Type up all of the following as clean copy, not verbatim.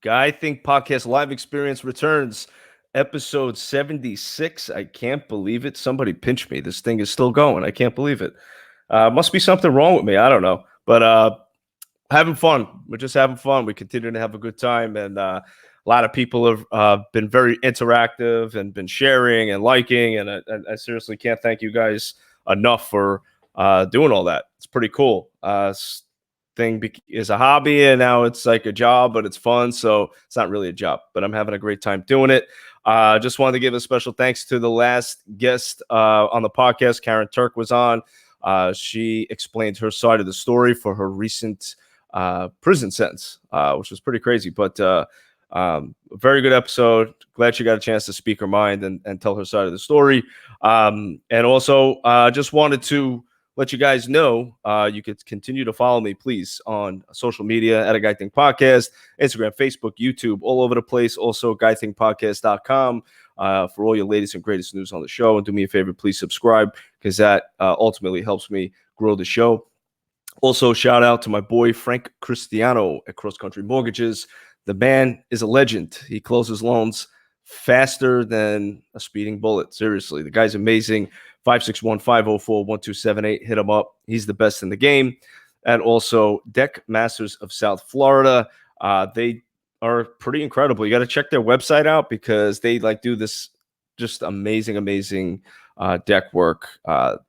Guy Think Podcast Live Experience returns, episode 76. I can't believe it. Somebody pinch me. This thing is still going. I can't believe it. Must be something wrong with me. I don't know. But having fun. We're just having fun. We continue to have a good time. And a lot of people have been very interactive and been sharing and liking. And I seriously can't thank you guys enough for doing all that. It's pretty cool. Thing is a hobby, and now it's like a job, but it's fun, so it's not really a job, but I'm having a great time doing it. Just wanted to give a special thanks to the last guest on the podcast. Karen Turk was on. She explained her side of the story for her recent prison sentence, which was pretty crazy, but very good episode. Glad she got a chance to speak her mind and tell her side of the story. And also just wanted to let you guys know you could continue to follow me, please, on social media at A Guy Think Podcast, Instagram, Facebook, YouTube, all over the place. Also, guythinkpodcast.com for all your latest and greatest news on the show. And do me a favor, please subscribe, because that ultimately helps me grow the show. Also, shout out to my boy, Frank Cristiano at Cross Country Mortgages. The man is a legend. He closes loans faster than a speeding bullet. Seriously, the guy's amazing. 561-504-1278. Hit him up. He's the best in the game. And also Deck Masters of South Florida. They are pretty incredible. You got to check their website out because they do this just amazing deck work.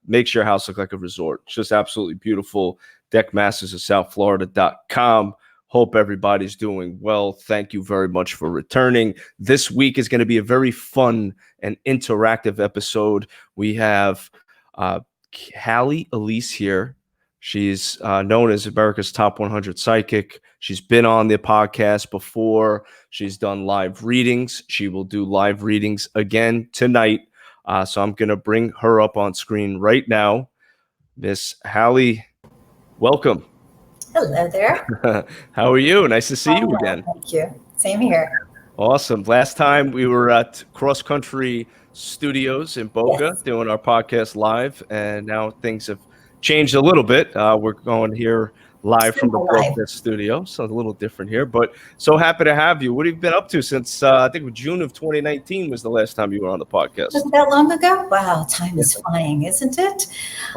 Makes your house look like a resort. It's just absolutely beautiful. Deckmastersofsouthflorida.com. Hope everybody's doing well. Thank you very much for returning. This week is going to be a very fun and interactive episode. We have Halley Elise here. She's known as America's Top 100 Psychic. She's been on the podcast before. She's done live readings. She will do live readings again tonight. So I'm going to bring her up on screen right now. Miss Halley, welcome. Hello there. How are you? Nice to see you again. Thank you. Same here. Awesome. Last time we were at Cross Country Studios in Boca doing our podcast live, and now things have changed a little bit. We're going here live from the podcast studio, so a little different here, but so happy to have you. What have you been up to since I think June of 2019 was the last time you were on the podcast? Wasn't that long ago? Wow, time is flying, isn't it?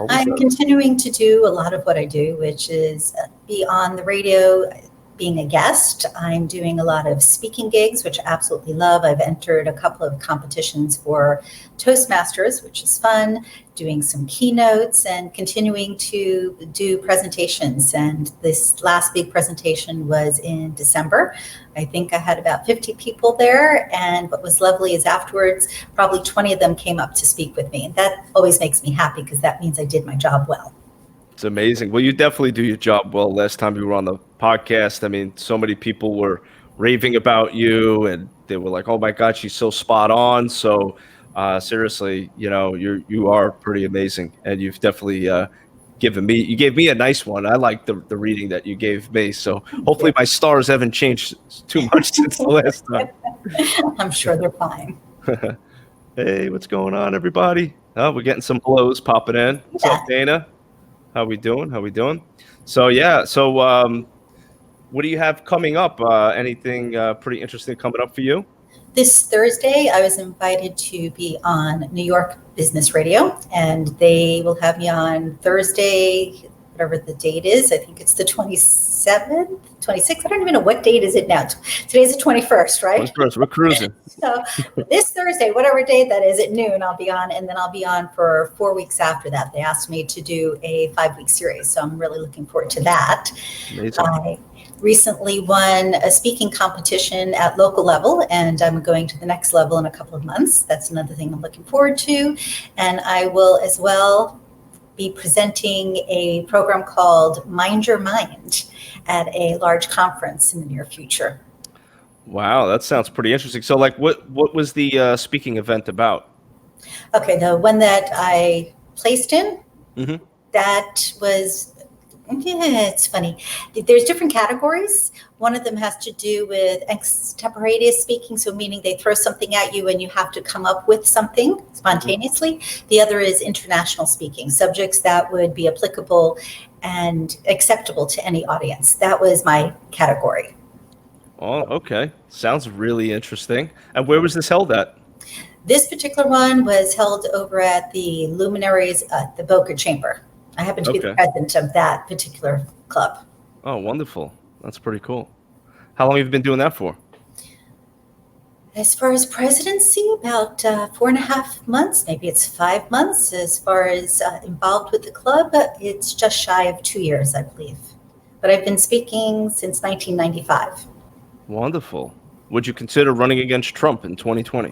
I'm continuing to do a lot of what I do, which is be on the radio, being a guest. I'm doing a lot of speaking gigs, which I absolutely love. I've entered a couple of competitions for Toastmasters, which is fun, doing some keynotes and continuing to do presentations. And this last big presentation was in December. I think I had about 50 people there. And what was lovely is afterwards, probably 20 of them came up to speak with me. And that always makes me happy because that means I did my job well. It's amazing. Well, you definitely do your job well. Last time you were on the podcast, I mean, so many people were raving about you, and they were like, "Oh my God, she's so spot on." So, seriously, you are pretty amazing, and you've definitely you gave me a nice one. I like the reading that you gave me. So hopefully my stars haven't changed too much since the last time. I'm sure they're fine. Hey, what's going on, everybody? Oh, we're getting some blows popping in. What's up, Dana? How we doing? So what do you have coming up? Anything pretty interesting coming up for you? This Thursday, I was invited to be on New York Business Radio, and they will have me on Thursday, whatever the date is. I think it's the 27th, 26th. I don't even know what date is it now. Today's the 21st, right? 21st, we're cruising. So this Thursday, whatever day that is at noon, I'll be on, and then I'll be on for 4 weeks after that. They asked me to do a 5-week series, so I'm really looking forward to that. Amazing. I recently won a speaking competition at local level, and I'm going to the next level in a couple of months. That's another thing I'm looking forward to. And I will as well be presenting a program called Mind Your Mind at a large conference in the near future. Wow, that sounds pretty interesting. So what was the speaking event about? Okay, the one that I placed in, Mm-hmm. that was, it's funny. There's different categories. One of them has to do with extemporaneous speaking, so meaning they throw something at you and you have to come up with something spontaneously. The other is international speaking, subjects that would be applicable and acceptable to any audience. That was my category. Oh, okay. Sounds really interesting. And where was this held at? This particular one was held over at the Luminaries at the Boca Chamber. I happen to be the Okay. president of that particular club. Oh, wonderful. That's pretty cool. How long have you been doing that for? As far as presidency, about 4.5 months, maybe it's 5 months. As far as involved with the club, it's just shy of 2 years, I believe. But I've been speaking since 1995. Wonderful. Would you consider running against Trump in 2020?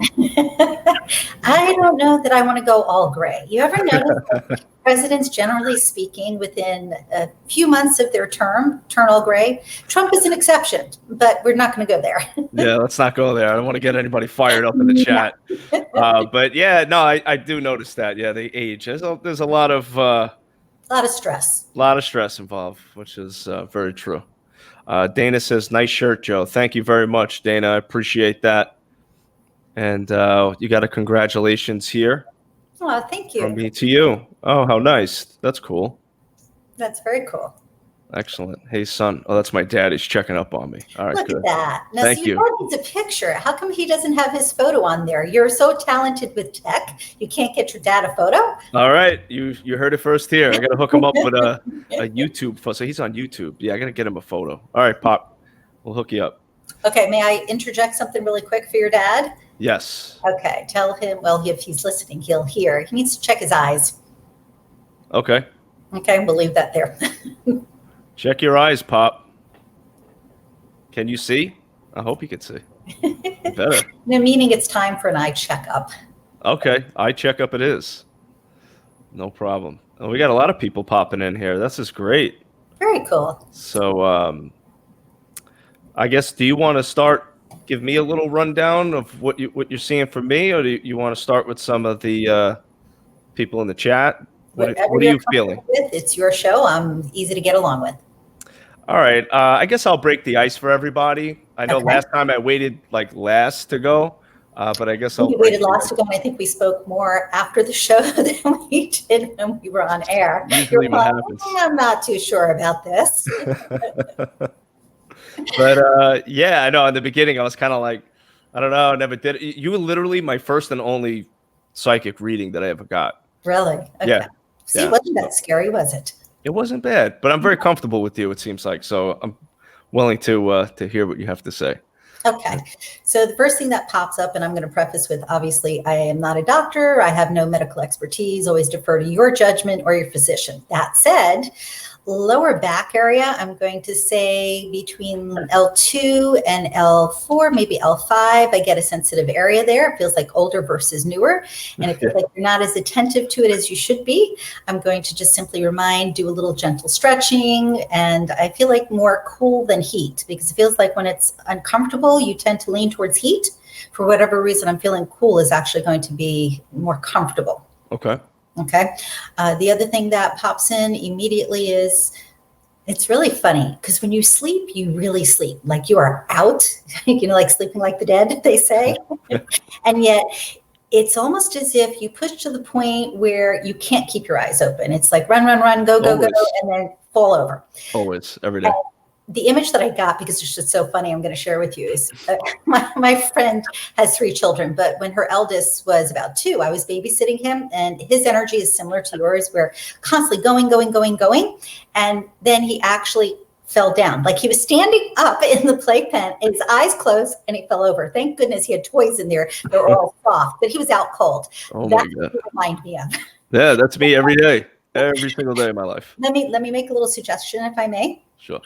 I don't know that I want to go all gray. You ever notice that presidents, generally speaking, within a few months of their term, turn all gray? Trump is an exception, but we're not going to go there. Yeah, let's not go there. I don't want to get anybody fired up in the chat. But yeah, no, I do notice that. Yeah, they age. There's a lot of Stress. involved, which is very true. Dana says, "Nice shirt, Joe." Thank you very much, Dana. I appreciate that. And you got a congratulations here. Oh, thank you. From me to you. Oh, how nice. That's cool. That's very cool. Excellent. Hey, son. Oh, that's my dad. He's checking up on me. All right, Look good. at that. Now, Thank see, you. your dad needs a picture. How come he doesn't have his photo on there? You're so talented with tech. You can't get your dad a photo? All right. You heard it first here. I got to hook him up with a YouTube photo. So he's on YouTube. Yeah, I got to get him a photo. All right, Pop. We'll hook you up. Okay, may I interject something really quick for your dad? Yes. Okay, tell him, well, if he's listening, he'll hear. He needs to check his eyes. Okay. Okay, we'll leave that there. Check your eyes, Pop. Can you see? I hope you can see. Better. No, meaning it's time for an eye checkup. Okay, eye checkup it is. No problem. Oh, we got a lot of people popping in here. This is great. Very cool. So, I guess, do you want to start? Give me a little rundown of what you're seeing from me, or do you want to start with some of the people in the chat? What are you feeling? It's your show. I'm easy to get along with. All right. I guess I'll break the ice for everybody. I know last time I waited last to go, but I guess We waited last to go, and I think we spoke more after the show than we did when we were on air. Usually what happens. I'm not too sure about this. But yeah, I know in the beginning I was kind of like, I don't know, I never did it. You were literally my first and only psychic reading that I ever got. Really? Okay. Yeah. See, wasn't that scary, was it? It wasn't bad, but I'm very comfortable with you, it seems like. So I'm willing to hear what you have to say. Okay. So the first thing that pops up, and I'm going to preface with, obviously, I am not a doctor. I have no medical expertise. Always defer to your judgment or your physician. That said, lower back area, I'm going to say between L2 and L4, maybe L5, I get a sensitive area there. It feels like older versus newer. And it feels like you're not as attentive to it as you should be. I'm going to just simply do a little gentle stretching. And I feel like more cool than heat, because it feels like when it's uncomfortable, you tend to lean towards heat. For whatever reason, I'm feeling cool is actually going to be more comfortable. Okay. Okay. The other thing that pops in immediately is, it's really funny because when you sleep, you really sleep. Like you are out, like sleeping like the dead, they say. And yet it's almost as if you push to the point where you can't keep your eyes open. It's like run, go, and then fall over. Always, every day. The image that I got, because it's just so funny, I'm going to share with you, is my friend has 3 children, but when her eldest was about 2, I was babysitting him, and his energy is similar to yours. We're constantly going. And then he actually fell down. Like he was standing up in the playpen, his eyes closed, and he fell over. Thank goodness he had toys in there. They were all soft, but he was out cold. Oh That's my God. what you remind me of. Yeah, that's me every day. Every single day of my life. Let me make a little suggestion, if I may. Sure.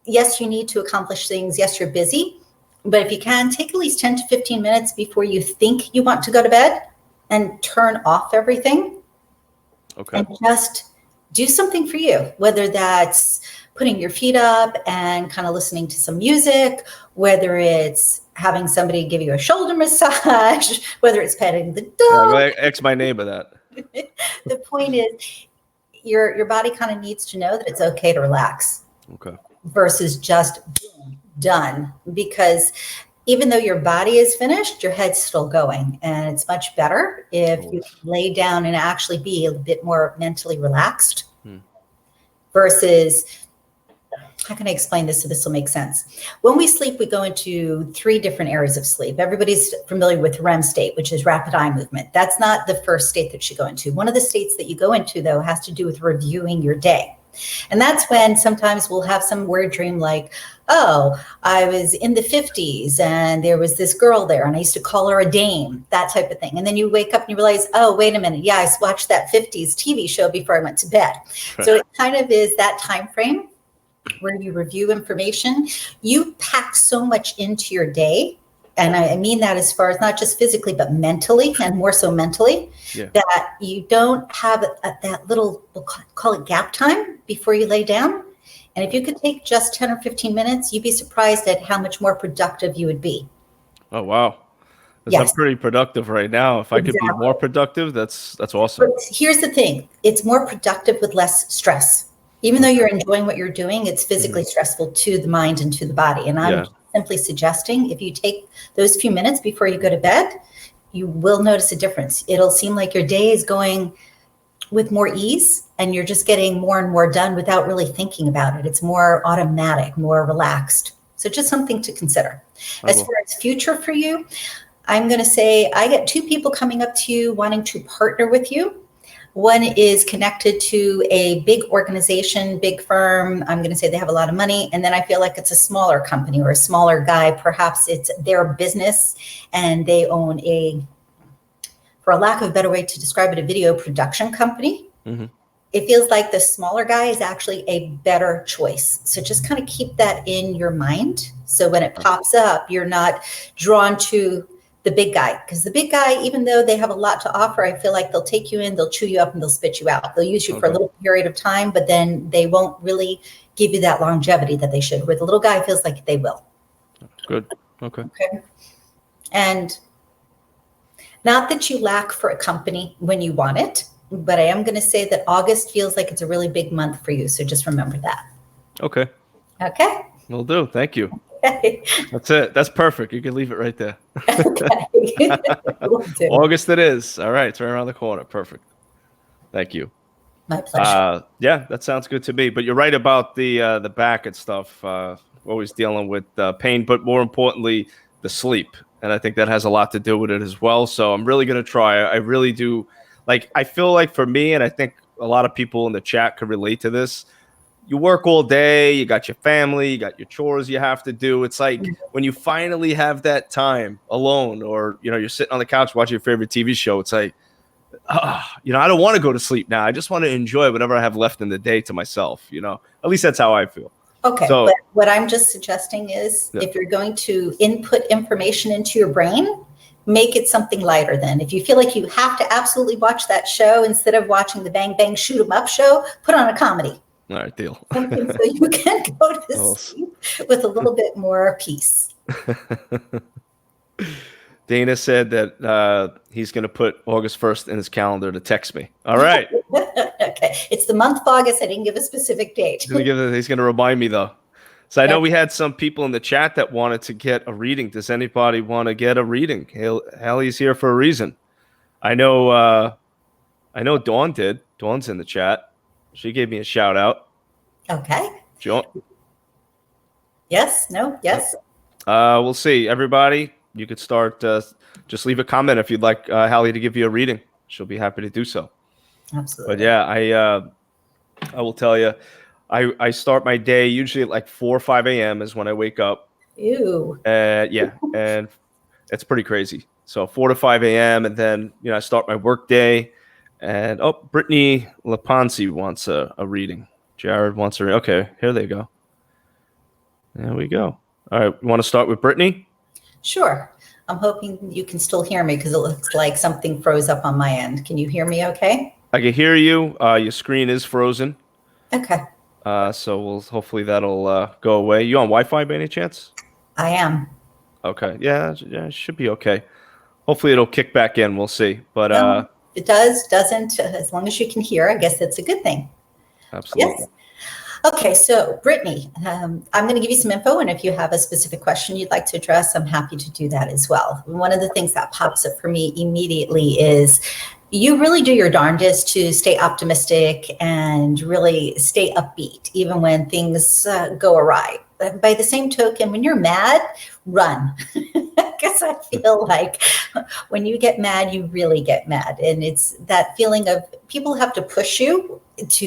Yes, you need to accomplish things. Yes, you're busy. But if you can, take at least 10 to 15 minutes before you think you want to go to bed and turn off everything. Okay. And just do something for you, whether that's putting your feet up and kind of listening to some music, whether it's having somebody give you a shoulder massage, whether it's petting the dog. Yeah, X my name of that. The point is, your body kind of needs to know that it's okay to relax. Okay. Versus just boom, done. Because even though your body is finished, your head's still going. And it's much better if you lay down and actually be a bit more mentally relaxed versus how can I explain this so this will make sense? When we sleep, we go into 3 different areas of sleep. Everybody's familiar with REM state, which is rapid eye movement. That's not the first state that you go into. One of the states that you go into, though, has to do with reviewing your day. And that's when sometimes we'll have some weird dream like, oh, I was in the 50s and there was this girl there and I used to call her a dame, that type of thing. And then you wake up and you realize, oh, wait a minute. Yeah, I watched that 50s TV show before I went to bed. Right. So it kind of is that time frame where you review information. You pack so much into your day. And I mean that as far as not just physically, but mentally, and more so mentally, that you don't have that little, we'll call it gap time before you lay down. And if you could take just 10 or 15 minutes, you'd be surprised at how much more productive you would be. Oh, wow. I'm pretty productive right now. If I could be more productive, that's awesome. But here's the thing. It's more productive with less stress. Even though you're enjoying what you're doing, it's physically stressful to the mind and to the body. And I'm simply suggesting if you take those few minutes before you go to bed, you will notice a difference. It'll seem like your day is going with more ease and you're just getting more and more done without really thinking about it. It's more automatic, more relaxed. So just something to consider. As far as future for you, I'm going to say I get 2 people coming up to you wanting to partner with you. One is connected to a big organization, big firm. I'm going to say they have a lot of money. And then I feel like it's a smaller company or a smaller guy. Perhaps it's their business and they own for a lack of a better way to describe it, a video production company. Mm-hmm. It feels like the smaller guy is actually a better choice. So just kind of keep that in your mind. So when it pops up, you're not drawn to the big guy, because the big guy, even though they have a lot to offer, I feel like they'll take you in, they'll chew you up and they'll spit you out. They'll use you for a little period of time, but then they won't really give you that longevity that they should. Where the little guy feels like they will. Good. Okay. And not that you lack for a company when you want it, but I am going to say that August feels like it's a really big month for you. So just remember that. Okay. Will do. Thank you. Okay. That's it. That's perfect. You can leave it right there. Okay. August it is. All right. It's right around the corner. Perfect. Thank you. My pleasure. Yeah, that sounds good to me. But you're right about the back and stuff. Always dealing with pain, but more importantly, the sleep. And I think that has a lot to do with it as well. So I'm really going to try. I really do. Like, I feel like for me, and I think a lot of people in the chat could relate to this, you work all day, you got your family, you got your chores you have to do. It's like when you finally have that time alone, or, you're sitting on the couch watching your favorite TV show, it's like, I don't want to go to sleep now. I just want to enjoy whatever I have left in the day to myself, At least that's how I feel. Okay, so, but what I'm just suggesting is if you're going to input information into your brain, make it something lighter then. If you feel like you have to absolutely watch that show, instead of watching the Bang Bang Shoot 'em Up show, put on a comedy. All right, deal. Something so you can go to sleep with a little bit more peace. Dana said that he's going to put August 1st in his calendar to text me. All right. Okay. It's the month of August. I didn't give a specific date. He's going to remind me, though. So I know we had some people in the chat that wanted to get a reading. Does anybody want to get a reading? Halley's here for a reason. I know Dawn did. Dawn's in the chat. She gave me a shout out. Okay. John. Yes. No. Yes. We'll see. Everybody, you could start. Just leave a comment if you'd like Halley to give you a reading. She'll be happy to do so. Absolutely. But yeah, I will tell you, I start my day usually at like 4 or 5 a.m. is when I wake up. Ew. Yeah, and it's pretty crazy. So 4 to 5 a.m. and then I start my work day. And Brittany Laponsi wants a reading. Jared wants a reading. Okay, here they go. There we go. All right, you want to start with Brittany? Sure. I'm hoping you can still hear me because it looks like something froze up on my end. Can you hear me okay? I can hear you. Your screen is frozen. Okay. So hopefully that'll go away. You on Wi-Fi by any chance? I am. Okay. Yeah, it should be okay. Hopefully it'll kick back in. We'll see. But it doesn't, as long as you can hear, I guess that's a good thing. Absolutely. Yes. Okay, so Brittany, I'm going to give you some info, and if you have a specific question you'd like to address, I'm happy to do that as well. One of the things that pops up for me immediately is you really do your darndest to stay optimistic and really stay upbeat, even when things go awry. But by the same token, when you're mad, run. Because I feel like when you get mad, you really get mad. And it's that feeling of people have to push you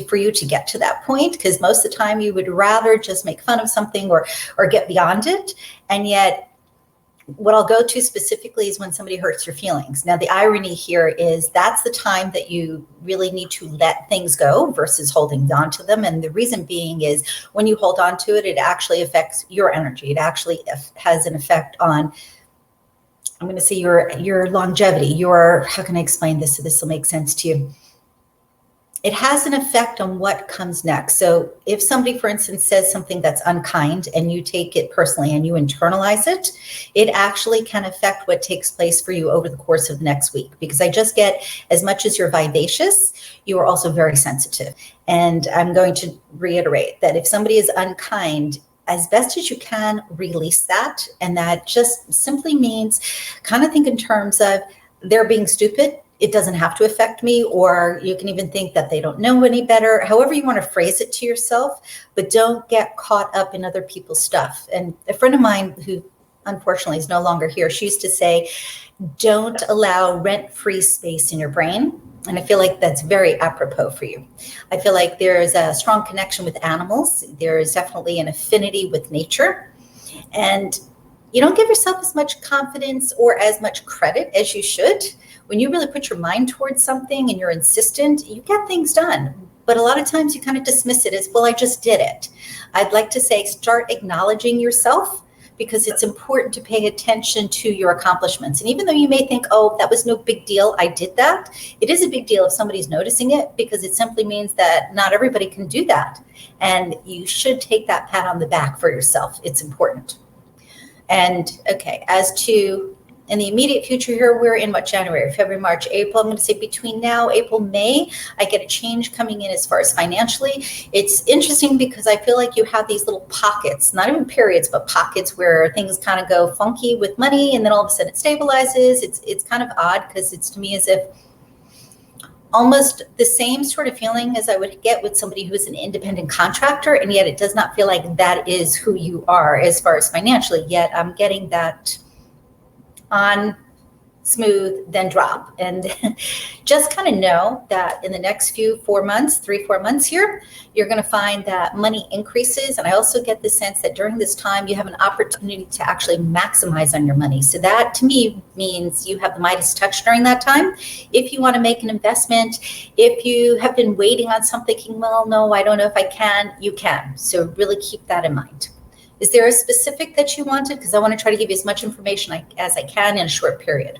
for you to get to that point, because most of the time you would rather just make fun of something or get beyond it. And yet what I'll go to specifically is when somebody hurts your feelings. Now, the irony here is that's the time that you really need to let things go versus holding on to them. And the reason being is when you hold on to it, it actually affects your energy. It actually has an effect on, I'm going to say, your longevity, how can I explain this so this will make sense to you? It has an effect on what comes next. So if somebody, for instance, says something that's unkind and you take it personally and you internalize it, it actually can affect what takes place for you over the course of the next week. Because I just get, as much as you're vivacious, you are also very sensitive. And I'm going to reiterate that if somebody is unkind, as best as you can, release that. And that just simply means kind of think in terms of they're being stupid. It doesn't have to affect me, or you can even think that they don't know any better, however you want to phrase it to yourself, but don't get caught up in other people's stuff. And a friend of mine who unfortunately is no longer here, she used to say, don't allow rent-free space in your brain. And I feel like that's very apropos for you. I feel like there is a strong connection with animals. There is definitely an affinity with nature. And you don't give yourself as much confidence or as much credit as you should. When you really put your mind towards something and you're insistent, you get things done. But a lot of times you kind of dismiss it as, well, I just did it. I'd like to say, start acknowledging yourself, because it's important to pay attention to your accomplishments. And even though you may think, oh, that was no big deal, I did that, it is a big deal if somebody's noticing it, because it simply means that not everybody can do that. And you should take that pat on the back for yourself. It's important. And okay, as to in the immediate future here, we're in what, January, February, March, April. I'm going to say between now, April, May, I get a change coming in as far as financially. It's interesting because I feel like you have these little pockets, not even periods, but pockets where things kind of go funky with money, and then all of a sudden it stabilizes. It's kind of odd, because it's to me as if almost the same sort of feeling as I would get with somebody who's an independent contractor, and yet it does not feel like that is who you are as far as financially. Yet I'm getting that on smooth, then drop. And just kind of know that in the next 3-4 months here, you're going to find that money increases. And I also get the sense that during this time, you have an opportunity to actually maximize on your money. So that to me means you have the Midas touch during that time. If you want to make an investment, if you have been waiting on something, thinking, well, no, I don't know if I can, you can. So really keep that in mind. Is there a specific that you wanted? Because I want to try to give you as much information as I can in a short period.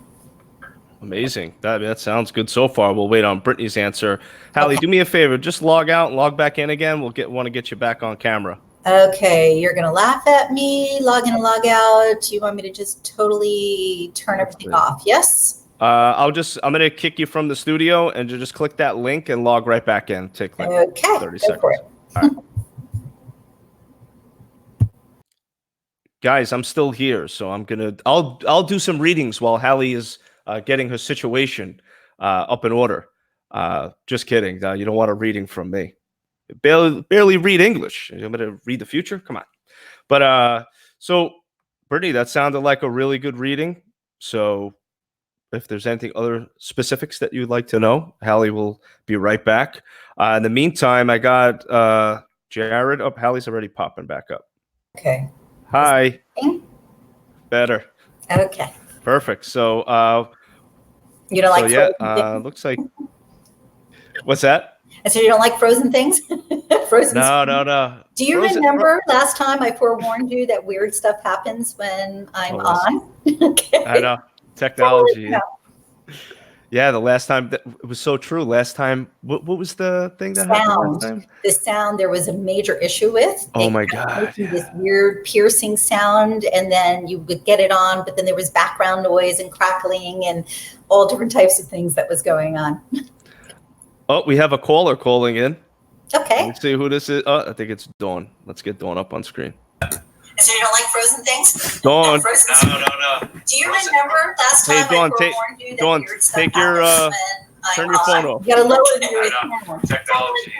Amazing. That sounds good so far. We'll wait on Brittany's answer. Halley, do me a favor. Just log out and log back in again. Want to get you back on camera. Okay, you're going to laugh at me, log in and log out. You want me to just totally turn everything off? Yes? I'm going to kick you from the studio and just click that link and log right back in. Take like 30 seconds. For it. All right. Guys, I'm still here, so I'll do some readings while Halley is getting her situation up in order. Just kidding. You don't want a reading from me. Barely read English. I'm going to read the future? Come on. But so, Brittany, that sounded like a really good reading. So if there's anything other specifics that you'd like to know, Halley will be right back. In the meantime, I got Jared up. Halley's already popping back up. Okay. Hi. Better. Okay. Perfect. So you don't like frozen things? Looks like. What's that? I said you don't like frozen things? Frozen. No. Do you remember last time I forewarned you that weird stuff happens when I'm on? Okay. I know. Technology. Yeah, the last time it was so true. Last time, what was the thing that happened last time? The sound there was a major issue with. Oh my God. This weird piercing sound, and then you would get it on, but then there was background noise and crackling and all different types of things that was going on. Oh, we have a caller calling in. Okay. Let's see who this is. Oh, I think it's Dawn. Let's get Dawn up on screen. So you don't like frozen things? Dawn. No. Do you remember last time I forewarned you that Dawn, weird stuff happens Turn your phone off. You gotta lower your camera. Technology.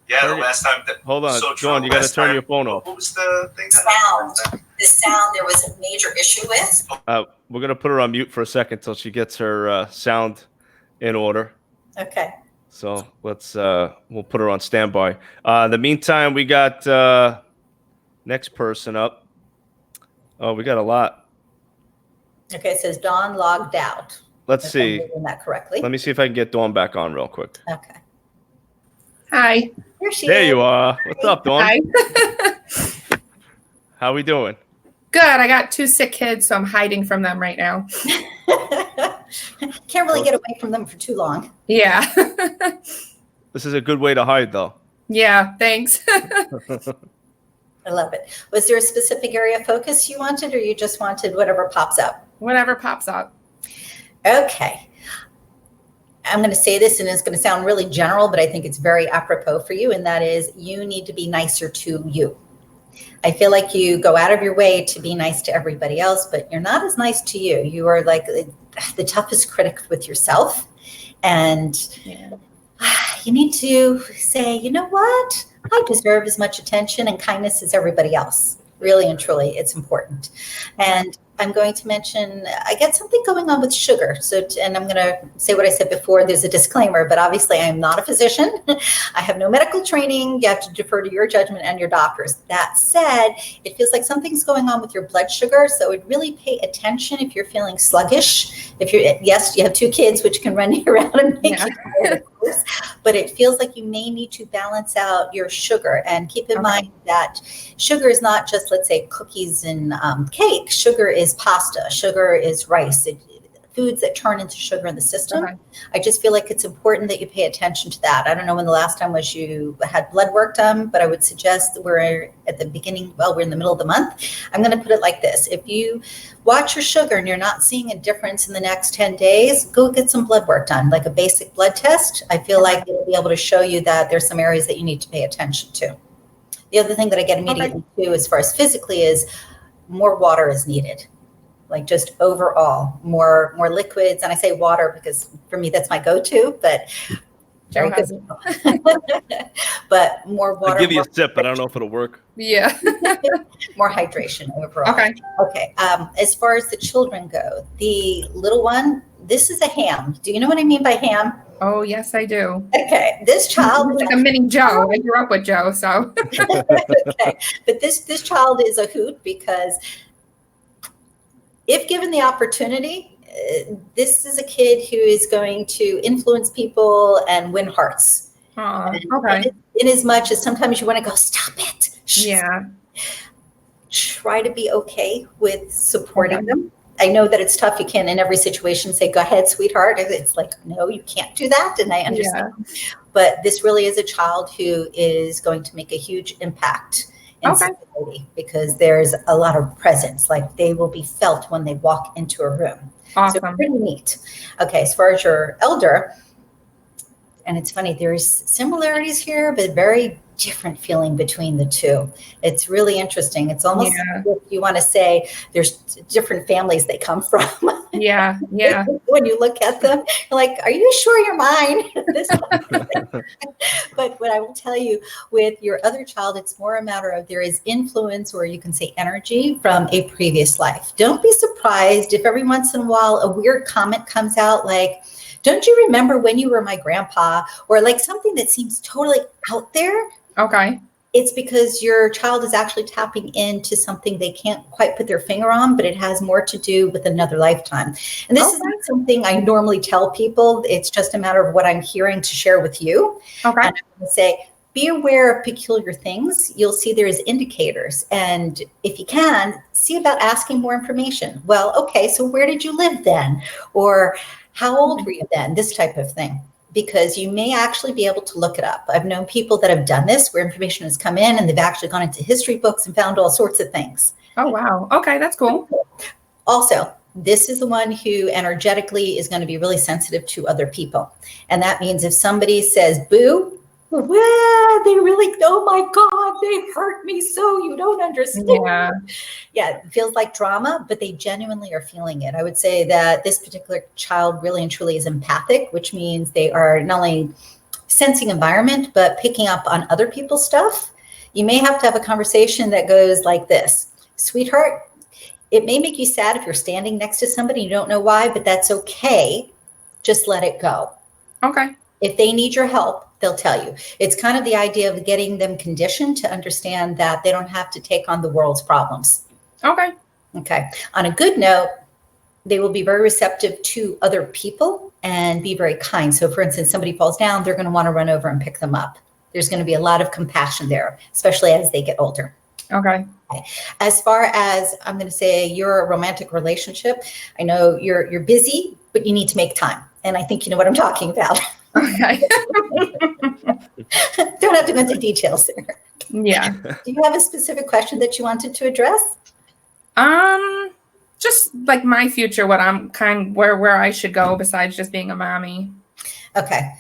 Yeah, the last time. Hold on, So John, you got to turn your phone off. What was the thing? Sound. The sound there was a major issue with. We're going to put her on mute for a second till she gets her sound in order. Okay. So we'll put her on standby. In the meantime, we got next person up. Oh, we got a lot. Okay, it says Dawn logged out. Let's see. I'm doing that correctly. Let me see if I can get Dawn back on real quick. Okay. Hi. Here she There is. you are. What's up, Dawn? Hi. How we doing? Good. I got 2 sick kids, so I'm hiding from them right now. Can't really get away from them for too long. Yeah. This is a good way to hide, though. Yeah. Thanks. I love it. Was there a specific area of focus you wanted, or you just wanted whatever pops up? Whatever pops up. Okay. I'm going to say this, and it's going to sound really general, but I think it's very apropos for you, and that is you need to be nicer to you. I feel like you go out of your way to be nice to everybody else, but you're not as nice to you. You are like the toughest critic with yourself. And you need to say, you know what? I deserve as much attention and kindness as everybody else. Really and truly, it's important. And I'm going to mention, I get something going on with sugar. And I'm going to say what I said before. There's a disclaimer, but obviously I am not a physician. I have no medical training. You have to defer to your judgment and your doctors. That said, it feels like something's going on with your blood sugar. So I'd really pay attention if you're feeling sluggish. Yes, you have 2 kids, which can run you around and make you tired, of course. But it feels like you may need to balance out your sugar. And keep in mind that sugar is not just, let's say, cookies and cake. Sugar is pasta. Sugar is rice. Foods that turn into sugar in the system. Okay. I just feel like it's important that you pay attention to that. I don't know when the last time was you had blood work done, but I would suggest that we're at the beginning, we're in the middle of the month. I'm going to put it like this. If you watch your sugar and you're not seeing a difference in the next 10 days, go get some blood work done, like a basic blood test. I feel like it'll be able to show you that there's some areas that you need to pay attention to. The other thing that I get immediately to, as far as physically, is more water is needed. Like just overall, more liquids. And I say water because for me, that's my go-to, but very good. But more water. I'll give you a sip, but I don't know if it'll work. Yeah. More hydration overall. Okay. As far as the children go, the little one, this is a ham. Do you know what I mean by ham? Oh, yes, I do. Okay. This child is like a mini Joe. I grew up with Joe, so. Okay. But this child is a hoot because if given the opportunity, this is a kid who is going to influence people and win hearts. Okay. In as much as sometimes you want to go, stop it. Yeah. Try to be okay with supporting them. I know that it's tough. You can't in every situation say, go ahead, sweetheart. It's like, no, you can't do that. And I understand. Yeah. But this really is a child who is going to make a huge impact in society because there's a lot of presence. Like they will be felt when they walk into a room. Awesome. So pretty neat. Okay, as far as your elder, and it's funny, there's similarities here, but very different feeling between the two. It's really interesting. It's almost like you want to say there's different families they come from. Yeah. When you look at them, you're like, are you sure you're mine? But what I will tell you with your other child, it's more a matter of there is influence, or you can say energy from a previous life. Don't be surprised if every once in a while a weird comment comes out like, don't you remember when you were my grandpa? Or like something that seems totally out there. Okay. It's because your child is actually tapping into something they can't quite put their finger on, but it has more to do with another lifetime. And this is not something I normally tell people. It's just a matter of what I'm hearing to share with you. Okay. And I'm going to say, be aware of peculiar things. You'll see there's indicators. And if you can, see about asking more information. Well, okay, so where did you live then? Or how old were you then? This type of thing. Because you may actually be able to look it up. I've known people that have done this where information has come in and they've actually gone into history books and found all sorts of things. Oh, wow. Okay, that's cool. Also, this is the one who energetically is going to be really sensitive to other people. And that means if somebody says boo, Well, they really, oh my God, they hurt me so you don't understand. Yeah. Yeah, it feels like drama, but they genuinely are feeling it. I would say that this particular child really and truly is empathic, which means they are not only sensing environment, but picking up on other people's stuff. You may have to have a conversation that goes like this: sweetheart, it may make you sad if you're standing next to somebody, you don't know why, but that's okay. Just let it go. Okay. If they need your help, they'll tell you. It's kind of the idea of getting them conditioned to understand that they don't have to take on the world's problems. Okay. Okay. On a good note, they will be very receptive to other people and be very kind. So for instance, somebody falls down, they're going to want to run over and pick them up. There's going to be a lot of compassion there, especially as they get older. Okay. As far as, I'm going to say, your romantic relationship, I know you're busy, but you need to make time. And I think you know what I'm talking about. Okay. Don't have to go into details there. Yeah. Do you have a specific question that you wanted to address? Just like my future, what I'm where I should go besides just being a mommy. Okay.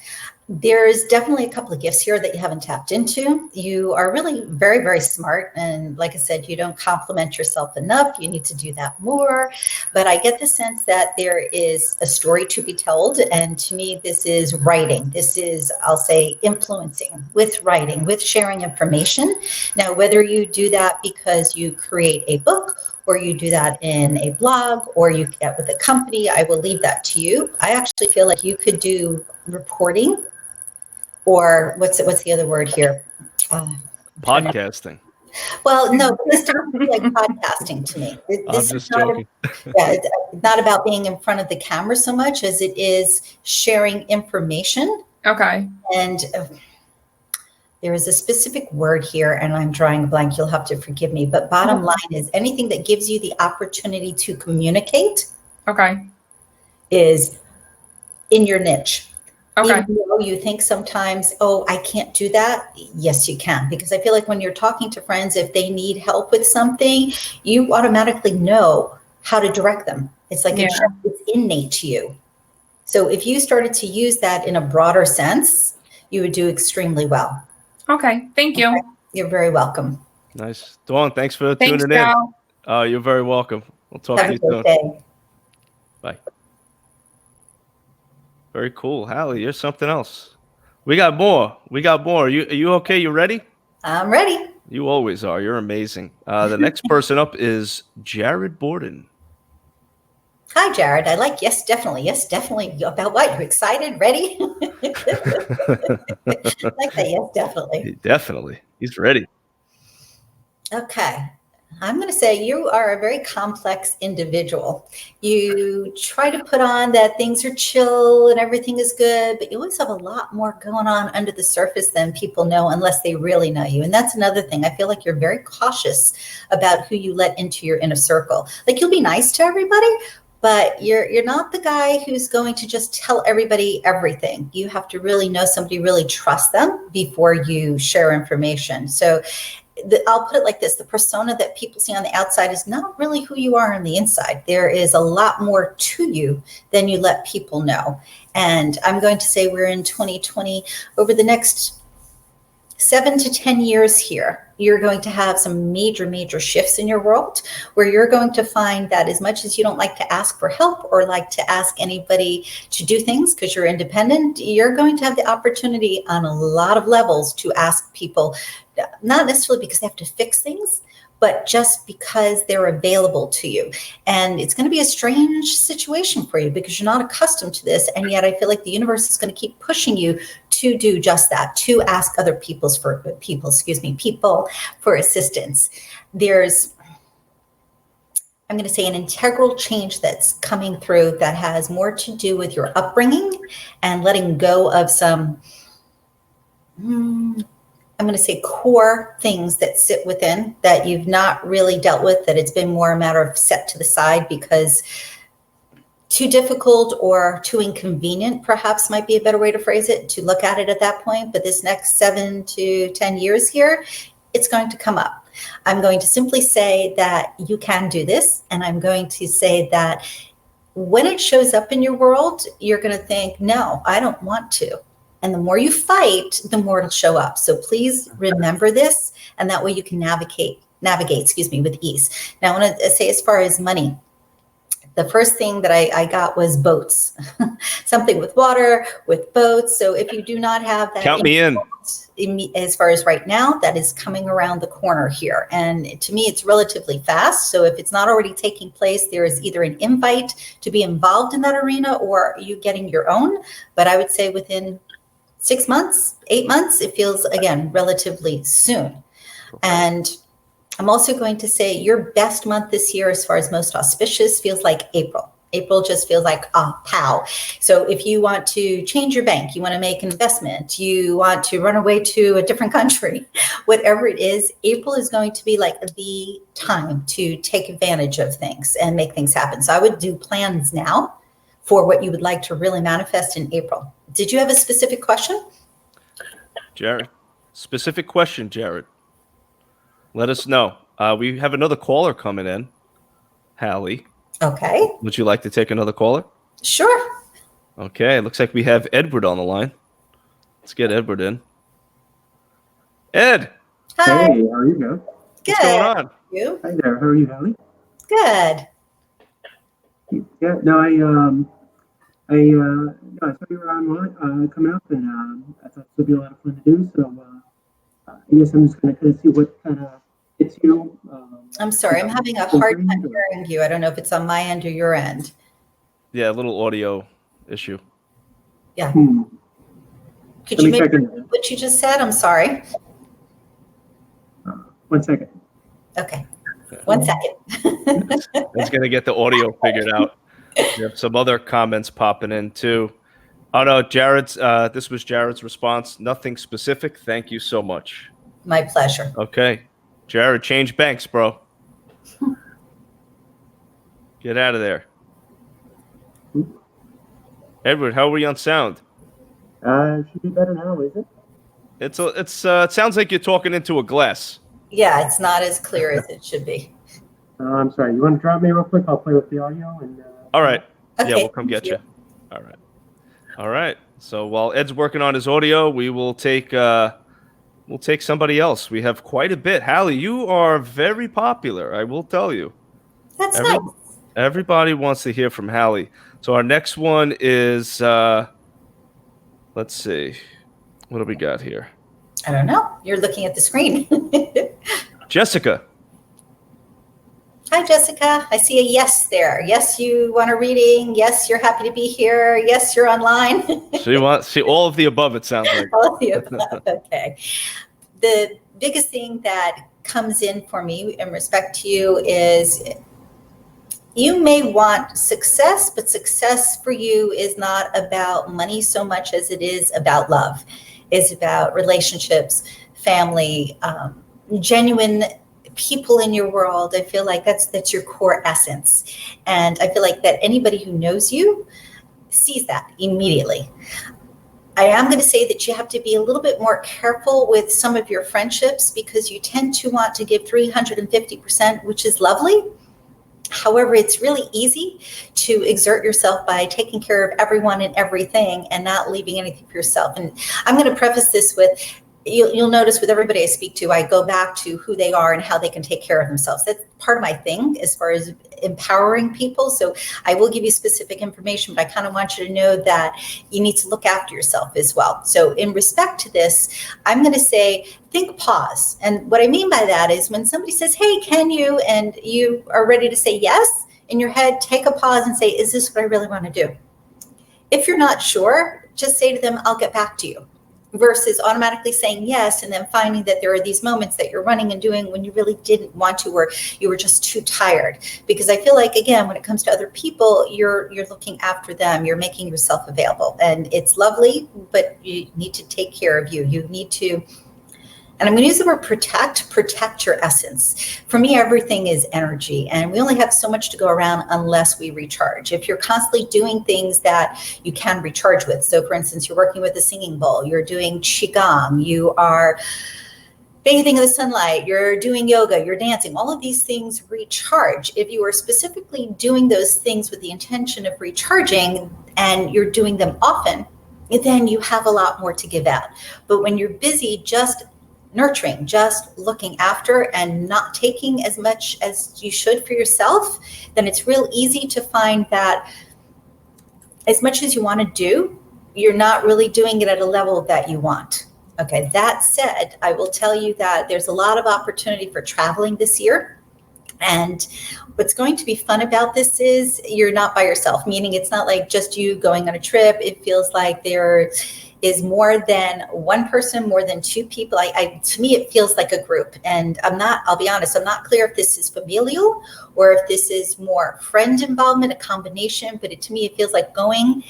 There's definitely a couple of gifts here that you haven't tapped into. You are really very, very smart. And like I said, you don't compliment yourself enough. You need to do that more. But I get the sense that there is a story to be told. And to me, this is writing. This is, I'll say, influencing with writing, with sharing information. Now, whether you do that because you create a book, or you do that in a blog, or you get with a company, I will leave that to you. I actually feel like you could do reporting, or what's the other word here? Podcasting. Well, no, this doesn't feel like podcasting to me. I'm just joking. It's not about being in front of the camera so much as it is sharing information. Okay. And there is a specific word here, and I'm drawing a blank. You'll have to forgive me. But bottom line is anything that gives you the opportunity to communicate Okay. is in your niche. Okay. Even though you think sometimes, oh, I can't do that. Yes, you can. Because I feel like when you're talking to friends, if they need help with something, you automatically know how to direct them. It's like it's innate to you. So if you started to use that in a broader sense, you would do extremely well. Okay. Thank you. Okay. You're very welcome. Nice. Dawn, thanks for Thanks, tuning in. Cal. Oh, you're very welcome. We'll talk Have to a you great soon. day. Bye. Very cool. Halley, you're something else. We got more. Are you okay? You ready? I'm ready. You always are. You're amazing. The next person up is Jared Borden. Hi, Jared. I like yes, definitely. Yes, definitely. About what? You excited? Ready? I like that. Yes, definitely. Definitely. He's ready. Okay. I'm going to say you are a very complex individual. You try to put on that things are chill and everything is good, but you always have a lot more going on under the surface than people know unless they really know you. And that's another thing. I feel like you're very cautious about who you let into your inner circle. Like you'll be nice to everybody, but you're not the guy who's going to just tell everybody everything. You have to really know somebody, really trust them before you share information. So I'll put it like this: the persona that people see on the outside is not really who you are on the inside. There is a lot more to you than you let people know. And I'm going to say we're in 2020. Over the next 7 to 10 years here, you're going to have some major shifts in your world where you're going to find that as much as you don't like to ask for help or like to ask anybody to do things because you're independent, you're going to have the opportunity on a lot of levels to ask people, not necessarily because they have to fix things, but just because they're available to you. And it's going to be a strange situation for you because you're not accustomed to this. And yet I feel like the universe is going to keep pushing you to do just that, to ask other people for assistance. There's, I'm going to say, an integral change that's coming through that has more to do with your upbringing and letting go of some, I'm going to say, core things that sit within that you've not really dealt with, that it's been more a matter of set to the side because too difficult or too inconvenient, perhaps might be a better way to phrase it, to look at it at that point. But this next 7 to 10 years here, it's going to come up. I'm going to simply say that you can do this. And I'm going to say that when it shows up in your world, you're going to think, no, I don't want to. And the more you fight, the more it'll show up. So please remember this, and that way you can navigate, with ease. Now, I want to say, as far as money, the first thing that I got was boats, something with water, with boats. So if you do not have that, count me in. As far as right now, that is coming around the corner here. And to me, it's relatively fast. So if it's not already taking place, there is either an invite to be involved in that arena or you getting your own. But I would say within 6 months, 8 months, it feels, again, relatively soon. And I'm also going to say your best month this year, as far as most auspicious, feels like April. April just feels like, pow. So if you want to change your bank, you want to make an investment, you want to run away to a different country, whatever it is, April is going to be like the time to take advantage of things and make things happen. So I would do plans now for what you would like to really manifest in April. Did you have a specific question? Jared, specific question, Jared. Let us know. We have another caller coming in, Halley. Okay. Would you like to take another caller? Sure. Okay, looks like we have Edward on the line. Let's get Edward in. Ed. Hi. Hey, how are you guys? Good. What's going on? You? Hi there. How are you, Halley? Good. Yeah. No, I saw you were online coming up, and I thought it would be a lot of fun to do. So I guess I'm just going to kind of see what kind of hits you. I'm sorry, I'm having a hard time hearing you. I don't know if it's on my end or your end. Yeah, a little audio issue. Yeah. Hmm. Could Let you me make check in. what you just said? I'm sorry. 1 second. Okay. 1 second. It's going to get the audio figured out. We have some other comments popping in too. Oh no, this was Jared's response. Nothing specific. Thank you so much. My pleasure. Okay. Jared, change banks, bro. Get out of there. Edward, how are we on sound? Should be better now, is it? It sounds like you're talking into a glass. Yeah, it's not as clear as it should be. I'm sorry. You want to drop me real quick? I'll play with the audio. And All right. Okay, Yeah, we'll come get you. All right. All right. So while Ed's working on his audio, we will take somebody else. We have quite a bit. Halley, you are very popular, I will tell you. That's nice. Everybody wants to hear from Halley. So our next one is, let's see. What do we got here? I don't know. You're looking at the screen. Jessica. Hi, Jessica. I see a yes there. Yes, you want a reading. Yes, you're happy to be here. Yes, you're online. She wants all of the above, it sounds like. All of the above. Okay. The biggest thing that comes in for me in respect to you is you may want success, but success for you is not about money so much as it is about love. It's about relationships, family, genuine people in your world. I feel like that's your core essence. And I feel like that anybody who knows you sees that immediately. I am going to say that you have to be a little bit more careful with some of your friendships because you tend to want to give 350%, which is lovely. However, it's really easy to exert yourself by taking care of everyone and everything and not leaving anything for yourself. And I'm going to preface this with, you'll notice with everybody I speak to, I go back to who they are and how they can take care of themselves. That's part of my thing as far as empowering people. So I will give you specific information, but I kind of want you to know that you need to look after yourself as well. So in respect to this, I'm going to say, think pause. And what I mean by that is when somebody says, hey, can you, and you are ready to say yes, in your head, take a pause and say, is this what I really want to do? If you're not sure, just say to them, I'll get back to you. Versus automatically saying yes and then finding that there are these moments that you're running and doing when you really didn't want to or you were just too tired. Because I feel like, again, when it comes to other people, you're looking after them, you're making yourself available. And it's lovely, but you need to take care of you. You need to, and I'm going to use the word protect your essence. For me, everything is energy, and we only have so much to go around unless we recharge. If you're constantly doing things that you can recharge with, so for instance, you're working with a singing bowl, you're doing qigong, you are bathing in the sunlight, you're doing yoga, you're dancing, all of these things recharge. If you are specifically doing those things with the intention of recharging and you're doing them often, then you have a lot more to give out. But when you're busy just nurturing, just looking after and not taking as much as you should for yourself, then it's real easy to find that as much as you want to do, you're not really doing it at a level that you want. Okay, that said, I will tell you that there's a lot of opportunity for traveling this year. And what's going to be fun about this is you're not by yourself, meaning it's not like just you going on a trip. It feels like there is more than one person, more than two people. To me, it feels like a group. And I'll be honest, I'm not clear if this is familial or if this is more friend involvement, a combination, but to me, it feels like going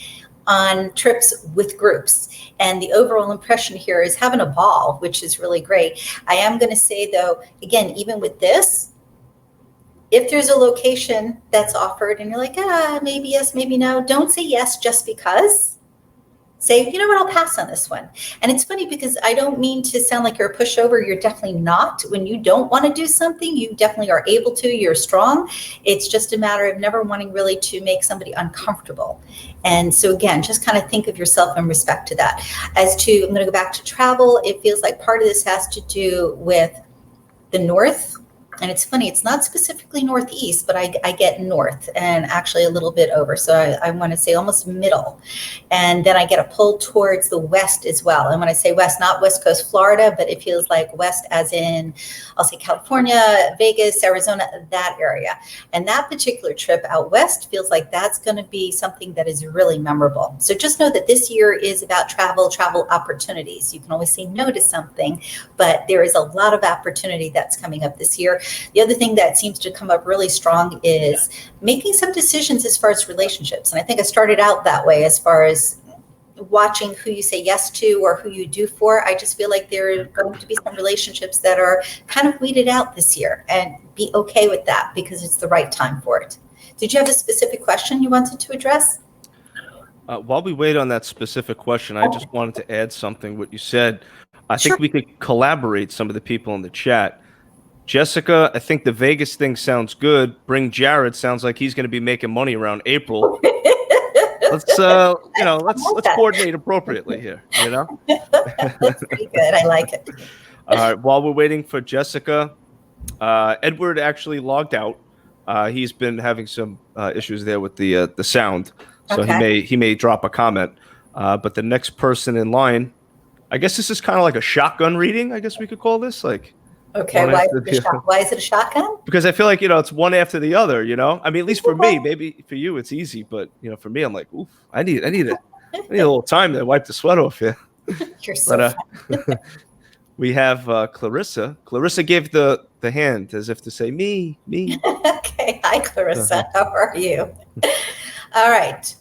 on trips with groups. And the overall impression here is having a ball, which is really great. I am going to say though, again, even with this, if there's a location that's offered and you're like, maybe yes, maybe no, don't say yes just because. Say, you know what, I'll pass on this one. And it's funny because I don't mean to sound like you're a pushover. You're definitely not. When you don't want to do something, you definitely are able to. You're strong. It's just a matter of never wanting really to make somebody uncomfortable. And so again, just kind of think of yourself in respect to that. As to, I'm going to go back to travel. It feels like part of this has to do with the north. And it's funny, it's not specifically northeast, but I get north and actually a little bit over. So I want to say almost middle. And then I get a pull towards the west as well. And when I say west, not West Coast Florida, but it feels like west as in, I'll say California, Vegas, Arizona, that area. And that particular trip out west feels like that's going to be something that is really memorable. So just know that this year is about travel opportunities. You can always say no to something, but there is a lot of opportunity that's coming up this year. The other thing that seems to come up really strong is making some decisions as far as relationships. And I think I started out that way as far as watching who you say yes to or who you do for. I just feel like there are going to be some relationships that are kind of weeded out this year, and be okay with that because it's the right time for it. Did you have a specific question you wanted to address? While we wait on that specific question, I just wanted to add something what you said. I Sure. think we could collaborate some of the people in the chat. Jessica, I think the Vegas thing sounds good. Bring Jared sounds like he's going to be making money around April. Let's let's coordinate appropriately here, you know? That's pretty good. I like it. All right, while we're waiting for Jessica, Edward actually logged out. He's been having some issues there with the sound, so Okay. he may drop a comment. But the next person in line, I guess this is kind of like a shotgun reading. I guess we could call this like. Okay, why is it a shotgun? Because I feel like, it's one after the other, I mean, at least for me, maybe for you, it's easy, but for me, I'm like, oof, I need a little time to wipe the sweat off here. You're so funny. We have Clarissa. Clarissa gave the hand as if to say, me. Okay, hi Clarissa, how are you? All right.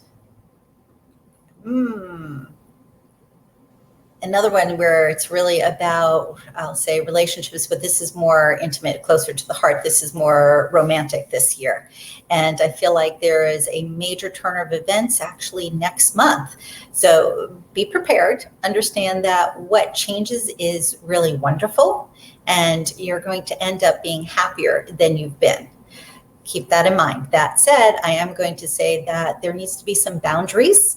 Another one where it's really about, I'll say relationships, but this is more intimate, closer to the heart. This is more romantic this year. And I feel like there is a major turn of events actually next month. So be prepared, understand that what changes is really wonderful, and you're going to end up being happier than you've been. Keep that in mind. That said, I am going to say that there needs to be some boundaries.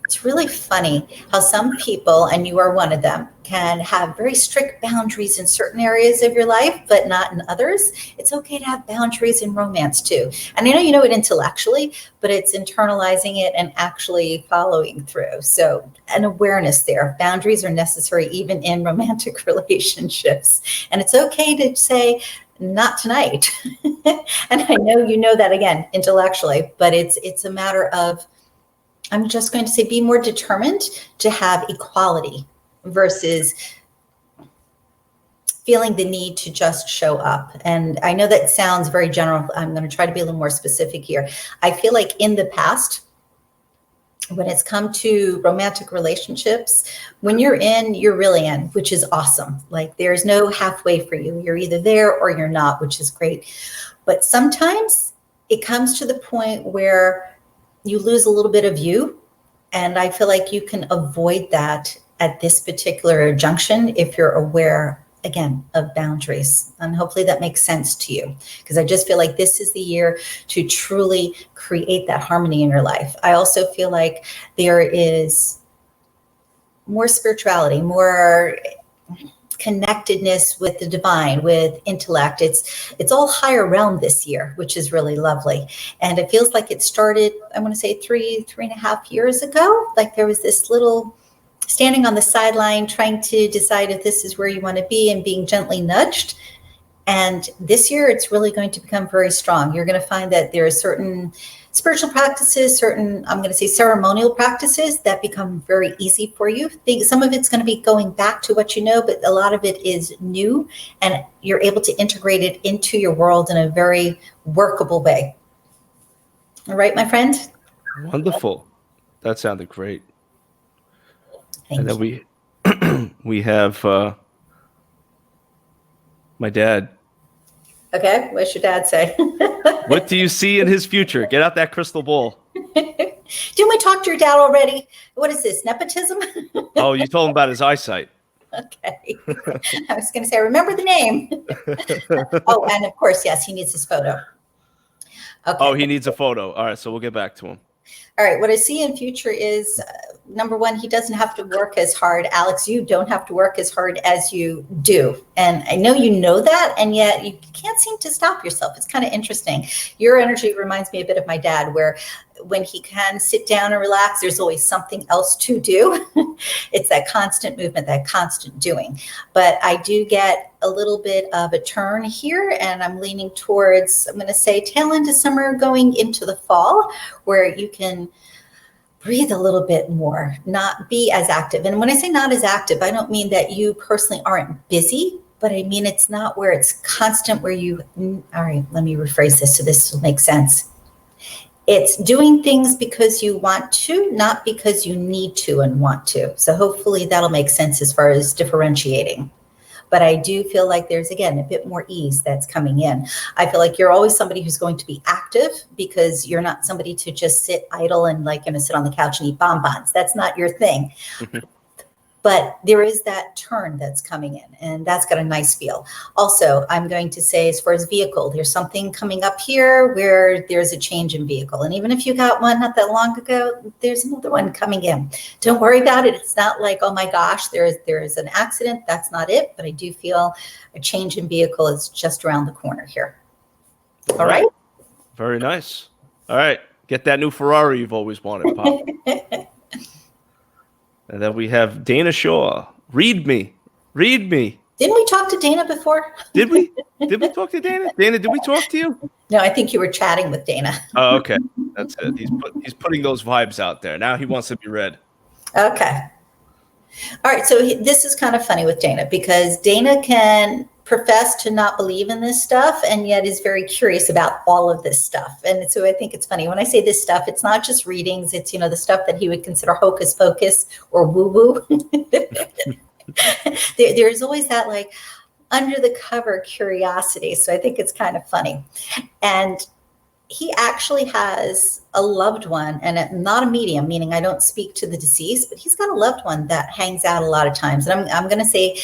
It's really funny how some people, and you are one of them, can have very strict boundaries in certain areas of your life, but not in others. It's okay to have boundaries in romance too. And I know you know it intellectually, but it's internalizing it and actually following through. So an awareness there. Boundaries are necessary even in romantic relationships. And it's okay to say, not tonight. And I know you know that again, intellectually, but it's a matter of, I'm just going to say, be more determined to have equality versus feeling the need to just show up. And I know that sounds very general. I'm going to try to be a little more specific here. I feel like in the past, when it's come to romantic relationships, when you're in, you're really in, which is awesome. Like there's no halfway for you. You're either there or you're not, which is great. But sometimes it comes to the point where you lose a little bit of you. And I feel like you can avoid that at this particular junction if you're aware again, of boundaries. And hopefully that makes sense to you, because I just feel like this is the year to truly create that harmony in your life. I also feel like there is more spirituality, more connectedness with the divine, with intellect. It's all higher realm this year, which is really lovely. And it feels like it started, I want to say 3.5 years ago. Like there was this little standing on the sideline, trying to decide if this is where you want to be and being gently nudged. And this year, it's really going to become very strong. You're going to find that there are certain spiritual practices, certain, I'm going to say ceremonial practices that become very easy for you. Some of it's going to be going back to what you know, but a lot of it is new, and you're able to integrate it into your world in a very workable way. All right, my friend? Wonderful. That sounded great. Thank and then you. we have my dad. Okay, what's your dad say? What do you see in his future? Get out that crystal ball. Didn't we talk to your dad already? What is this, nepotism? Oh, you told him about his eyesight. Okay. I was going to say, I remember the name. Oh, and of course, yes, he needs his photo. Okay. Oh, he needs a photo. All right, so we'll get back to him. All right. What I see in future is, number one, he doesn't have to work as hard. Alex, you don't have to work as hard as you do. And I know you know that, and yet you can't seem to stop yourself. It's kind of interesting. Your energy reminds me a bit of my dad, where when he can sit down and relax, there's always something else to do. It's that constant movement, that constant doing. But I do get a little bit of a turn here, and I'm leaning towards, I'm going to say, tail end of summer going into the fall, where you can breathe a little bit more, not be as active. And when I say not as active, I don't mean that you personally aren't busy, but I mean it's not where it's constant, where you, all right, let me rephrase this so this will make sense. It's doing things because you want to, not because you need to and want to. So hopefully that'll make sense as far as differentiating. But I do feel like there's, again, a bit more ease that's coming in. I feel like you're always somebody who's going to be active, because you're not somebody to just sit idle and like going to sit on the couch and eat bonbons. That's not your thing. But there is that turn that's coming in, and that's got a nice feel. Also, I'm going to say, as far as vehicle, there's something coming up here where there's a change in vehicle. And even if you got one not that long ago, there's another one coming in. Don't worry about it. It's not like, oh my gosh, there is an accident. That's not it. But I do feel a change in vehicle is just around the corner here. All right. Very nice. All right. Get that new Ferrari you've always wanted, Pop. And then we have Dana Shaw. Read me. Read me. Didn't we talk to Dana before? Did we? Did we talk to Dana? Dana, did we talk to you? No, I think you were chatting with Dana. Oh, okay. That's it. He's putting those vibes out there. Now he wants to be read. Okay. All right. So this is kind of funny with Dana, because Dana can profess to not believe in this stuff and yet is very curious about all of this stuff. And so I think it's funny when I say this stuff, it's not just readings. It's, the stuff that he would consider hocus pocus or woo woo. There's always that like under the cover curiosity. So I think it's kind of funny. And he actually has a loved one, and not a medium, meaning I don't speak to the deceased, but he's got a loved one that hangs out a lot of times. And I'm going to say,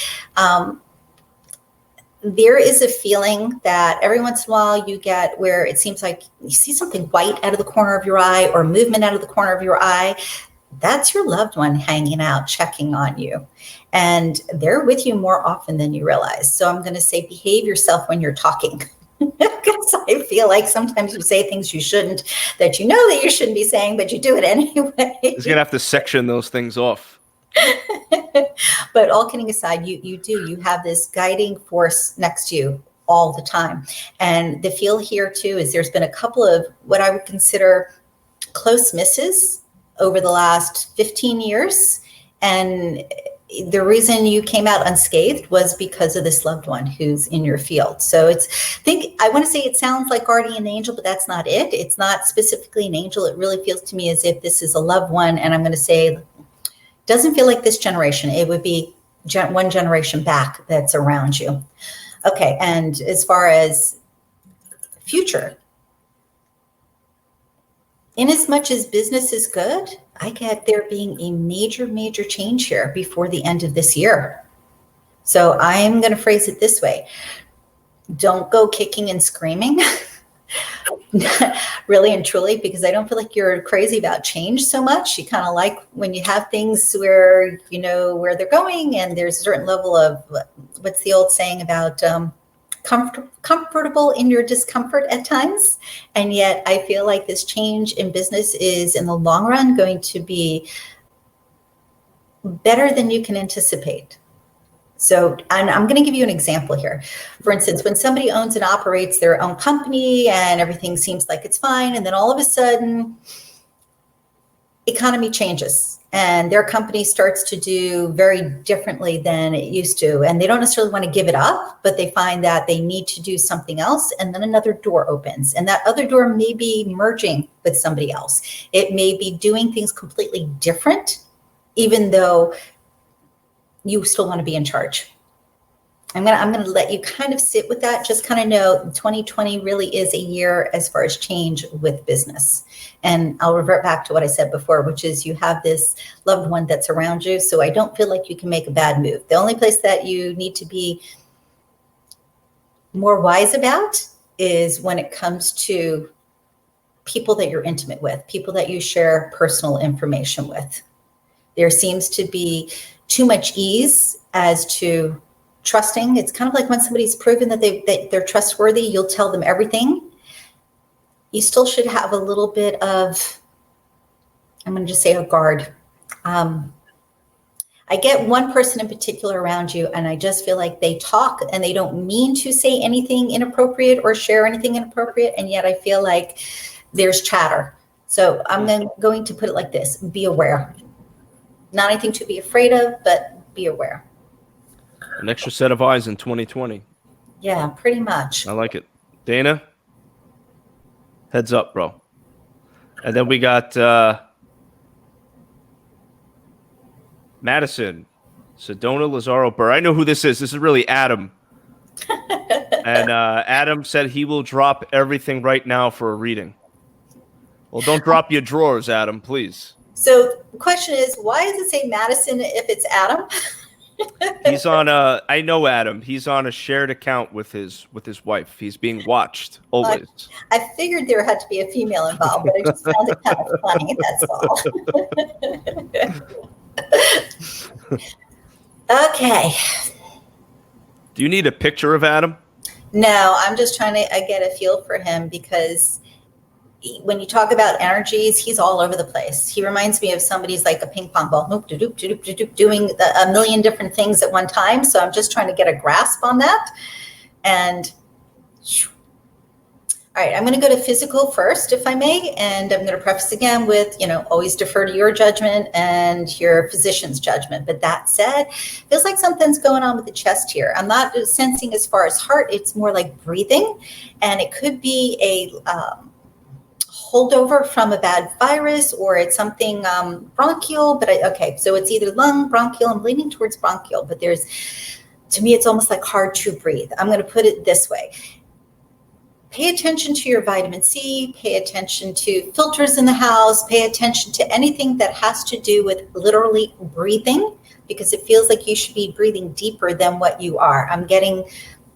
there is a feeling that every once in a while you get where it seems like you see something white out of the corner of your eye or movement out of the corner of your eye. That's your loved one hanging out, checking on you. And they're with you more often than you realize. So I'm going to say behave yourself when you're talking. Because I feel like sometimes you say things you shouldn't, that you know that you shouldn't be saying, but you do it anyway. He's going to have to section those things off. But all kidding aside, you have this guiding force next to you all the time. And the feel here too is there's been a couple of what I would consider close misses over the last 15 years. And the reason you came out unscathed was because of this loved one who's in your field. So I want to say it sounds like guardian angel, but that's not it. It's not specifically an angel. It really feels to me as if this is a loved one. And I'm going to say, doesn't feel like this generation. It would be one generation back that's around you. Okay. And as far as future, in as much as business is good, I get there being a major, major change here before the end of this year. So I'm going to phrase it this way. Don't go kicking and screaming, really and truly, because I don't feel like you're crazy about change so much. You kind of like when you have things where you know where they're going, and there's a certain level of, what's the old saying about comfortable in your discomfort at times. And yet I feel like this change in business is in the long run going to be better than you can anticipate. So I'm going to give you an example here. For instance, when somebody owns and operates their own company and everything seems like it's fine, and then all of a sudden economy changes and their company starts to do very differently than it used to, and they don't necessarily want to give it up, but they find that they need to do something else, and then another door opens, and that other door may be merging with somebody else. It may be doing things completely different, even though you still want to be in charge. I'm gonna let you kind of sit with that. Just kind of know 2020 really is a year as far as change with business. And I'll revert back to what I said before, which is you have this loved one that's around you. So I don't feel like you can make a bad move. The only place that you need to be more wise about is when it comes to people that you're intimate with, people that you share personal information with. There seems to be too much ease as to trusting. It's kind of like when somebody's proven that they're trustworthy, you'll tell them everything. You still should have a little bit of, I'm going to just say, a guard. I get one person in particular around you, and I just feel like they talk and they don't mean to say anything inappropriate or share anything inappropriate, and yet I feel like there's chatter. So I'm going to put it like this: be aware. Not anything to be afraid of, but be aware. An extra set of eyes in 2020. Yeah, pretty much. I like it. Dana, heads up, bro. And then we got Madison, Sedona, Lazaro, Burr. I know who this is. This is really Adam. And Adam said he will drop everything right now for a reading. Well, don't drop your drawers, Adam, please. So the question is, why does it say Madison if it's Adam? He's on I know Adam. He's on a shared account with his wife. He's being watched always. I figured there had to be a female involved, but I just found it kind of funny, that's all. Okay. Do you need a picture of Adam? No, I'm just trying to get a feel for him, because when you talk about energies, he's all over the place. He reminds me of somebody's like a ping pong ball, doing a million different things at one time. So I'm just trying to get a grasp on that. And all right, I'm going to go to physical first, if I may. And I'm going to preface again with, always defer to your judgment and your physician's judgment. But that said, feels like something's going on with the chest here. I'm not sensing as far as heart. It's more like breathing. And it could be a holdover from a bad virus, or it's something bronchial, but okay, so it's either lung, bronchial. I'm leaning towards bronchial, but to me, it's almost like hard to breathe. I'm going to put it this way. Pay attention to your vitamin C, pay attention to filters in the house, pay attention to anything that has to do with literally breathing, because it feels like you should be breathing deeper than what you are. I'm getting,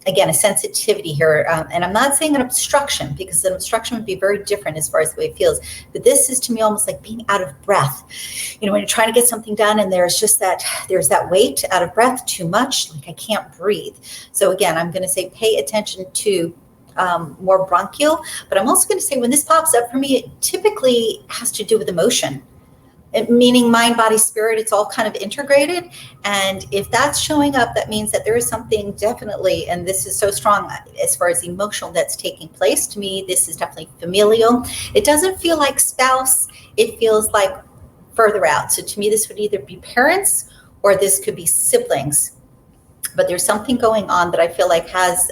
again, a sensitivity here. And I'm not saying an obstruction, because an obstruction would be very different as far as the way it feels. But this is to me almost like being out of breath. When you're trying to get something done and there's that weight, out of breath, too much, like I can't breathe. So again, I'm going to say pay attention to more bronchial. But I'm also going to say when this pops up for me, it typically has to do with emotion. Meaning mind, body, spirit, it's all kind of integrated. And if that's showing up, that means that there is something definitely, and this is so strong as far as emotional, that's taking place. To me, this is definitely familial. It doesn't feel like spouse. It feels like further out. So to me, this would either be parents or this could be siblings. But there's something going on that I feel like has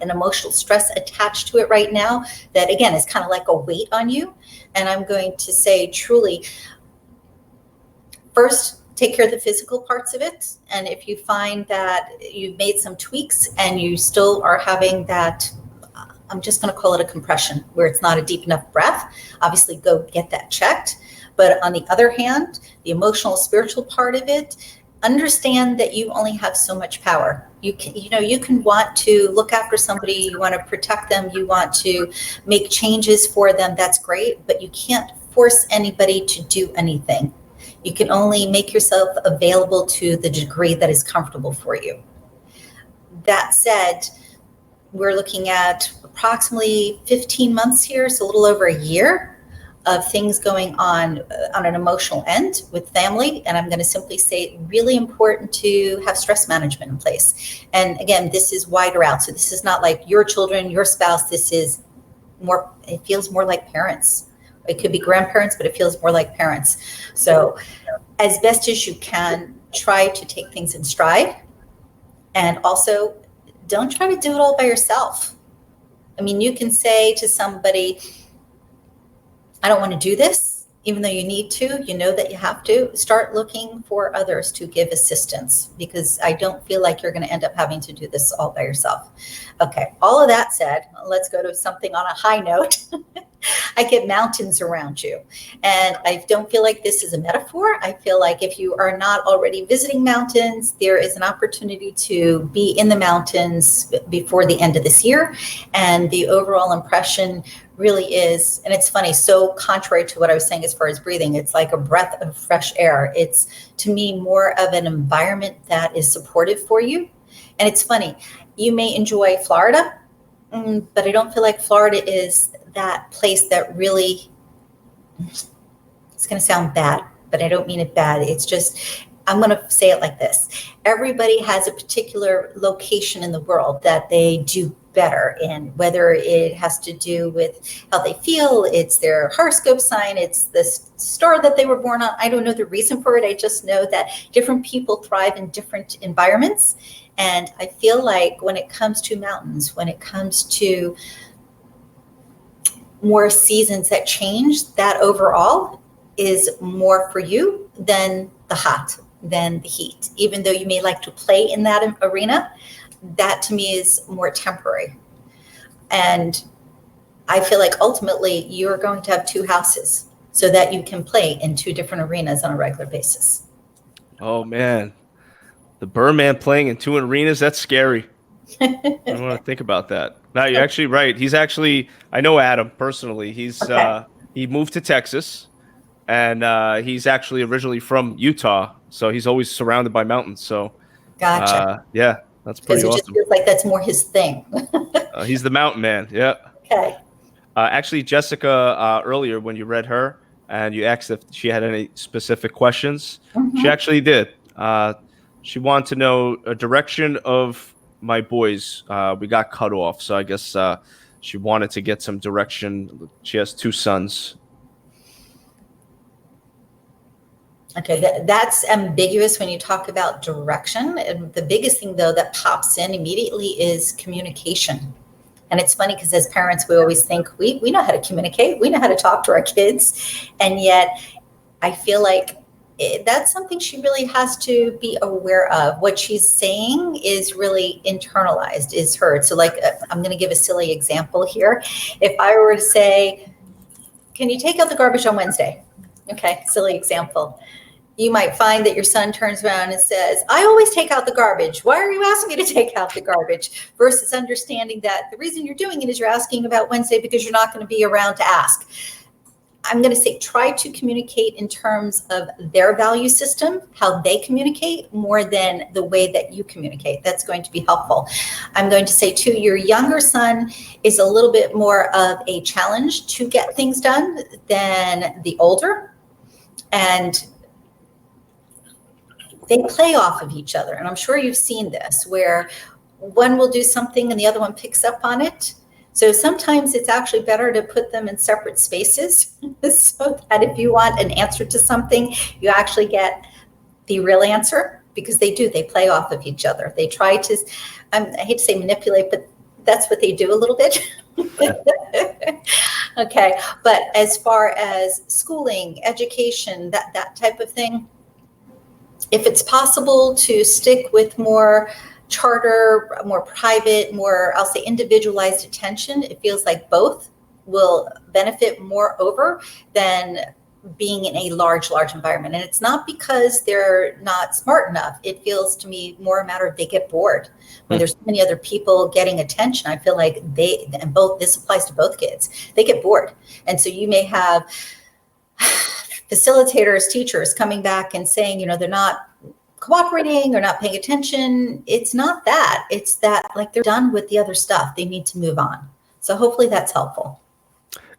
an emotional stress attached to it right now that, again, is kind of like a weight on you. And I'm going to say truly, first, take care of the physical parts of it. And if you find that you've made some tweaks and you still are having that, I'm just going to call it a compression, where it's not a deep enough breath, obviously go get that checked. But on the other hand, the emotional, spiritual part of it, understand that you only have so much power. You can want to look after somebody, you want to protect them, you want to make changes for them. That's great, but you can't force anybody to do anything. You can only make yourself available to the degree that is comfortable for you. That said, we're looking at approximately 15 months here, so a little over a year of things going on an emotional end with family. And I'm going to simply say really important to have stress management in place. And again, this is wider out. So this is not like your children, your spouse. This is more, it feels more like parents. It could be grandparents, but it feels more like parents. So as best as you can, try to take things in stride. And also, don't try to do it all by yourself. I mean, you can say to somebody, I don't want to do this, even though you need to, you know that you have to. Start looking for others to give assistance, because I don't feel like you're going to end up having to do this all by yourself. Okay, all of that said, let's go to something on a high note. I get mountains around you. And I don't feel like this is a metaphor. I feel like if you are not already visiting mountains, there is an opportunity to be in the mountains before the end of this year. And the overall impression really is, and it's funny, so contrary to what I was saying as far as breathing, it's like a breath of fresh air. It's, to me, more of an environment that is supportive for you. And it's funny, you may enjoy Florida, but I don't feel like Florida is that place that really, it's going to sound bad, but I don't mean it bad. It's just, I'm going to say it like this. Everybody has a particular location in the world that they do better in, whether it has to do with how they feel, it's their horoscope sign, it's the star that they were born on. I don't know the reason for it. I just know that different people thrive in different environments. And I feel like when it comes to mountains, when it comes to more seasons that change, that overall is more for you than the hot, than the heat. Even though you may like to play in that arena, that to me is more temporary. And I feel like ultimately you're going to have two houses so that you can play in two different arenas on a regular basis. Oh man, the Birdman playing in two arenas, that's scary. I don't want to think about that. No, you're actually right. He's actually, I know Adam personally. He's Okay. He moved to Texas, and he's actually originally from Utah, so he's always surrounded by mountains. So Gotcha. yeah, that's Because pretty it just awesome. feels like that's more his thing. He's the mountain man. Yeah. Okay. Actually, Jessica, earlier when you read her and you asked if she had any specific questions, she actually did. She wanted to know a direction of my boys. We got cut off, so I guess she wanted to get some direction. She has two sons. Okay, that's ambiguous when you talk about direction. And the biggest thing, though, that pops in immediately is communication. And it's funny because as parents, we always think we know how to communicate. We know how to talk to our kids. And yet I feel like that's something she really has to be aware of. What she's saying is really internalized, is heard. So like, I'm going to give a silly example here. If I were to say, can you take out the garbage on Wednesday? Okay, silly example. You might find that your son turns around and says, I always take out the garbage. Why are you asking me to take out the garbage? Versus understanding that the reason you're doing it is you're asking about Wednesday because you're not going to be around to ask. I'm going to say try to communicate in terms of their value system, how they communicate, more than the way that you communicate. That's going to be helpful. I'm going to say too, your younger son is a little bit more of a challenge to get things done than the older. And they play off of each other. And I'm sure you've seen this, where one will do something and the other one picks up on it. So sometimes it's actually better to put them in separate spaces so that if you want an answer to something, you actually get the real answer, because they play off of each other. They try to, I hate to say manipulate, but that's what they do a little bit. Okay. But as far as schooling, education, that type of thing, if it's possible to stick with more charter, more private, more, I'll say individualized attention, it feels like both will benefit more over than being in a large environment. And it's not because they're not smart enough. It feels to me more a matter of they get bored. When there's so many other people getting attention, I feel like this applies to both kids, they get bored. And so you may have facilitators, teachers coming back and saying, they're not cooperating or not paying attention. It's not that. It's that like they're done with the other stuff. They need to move on. So hopefully that's helpful.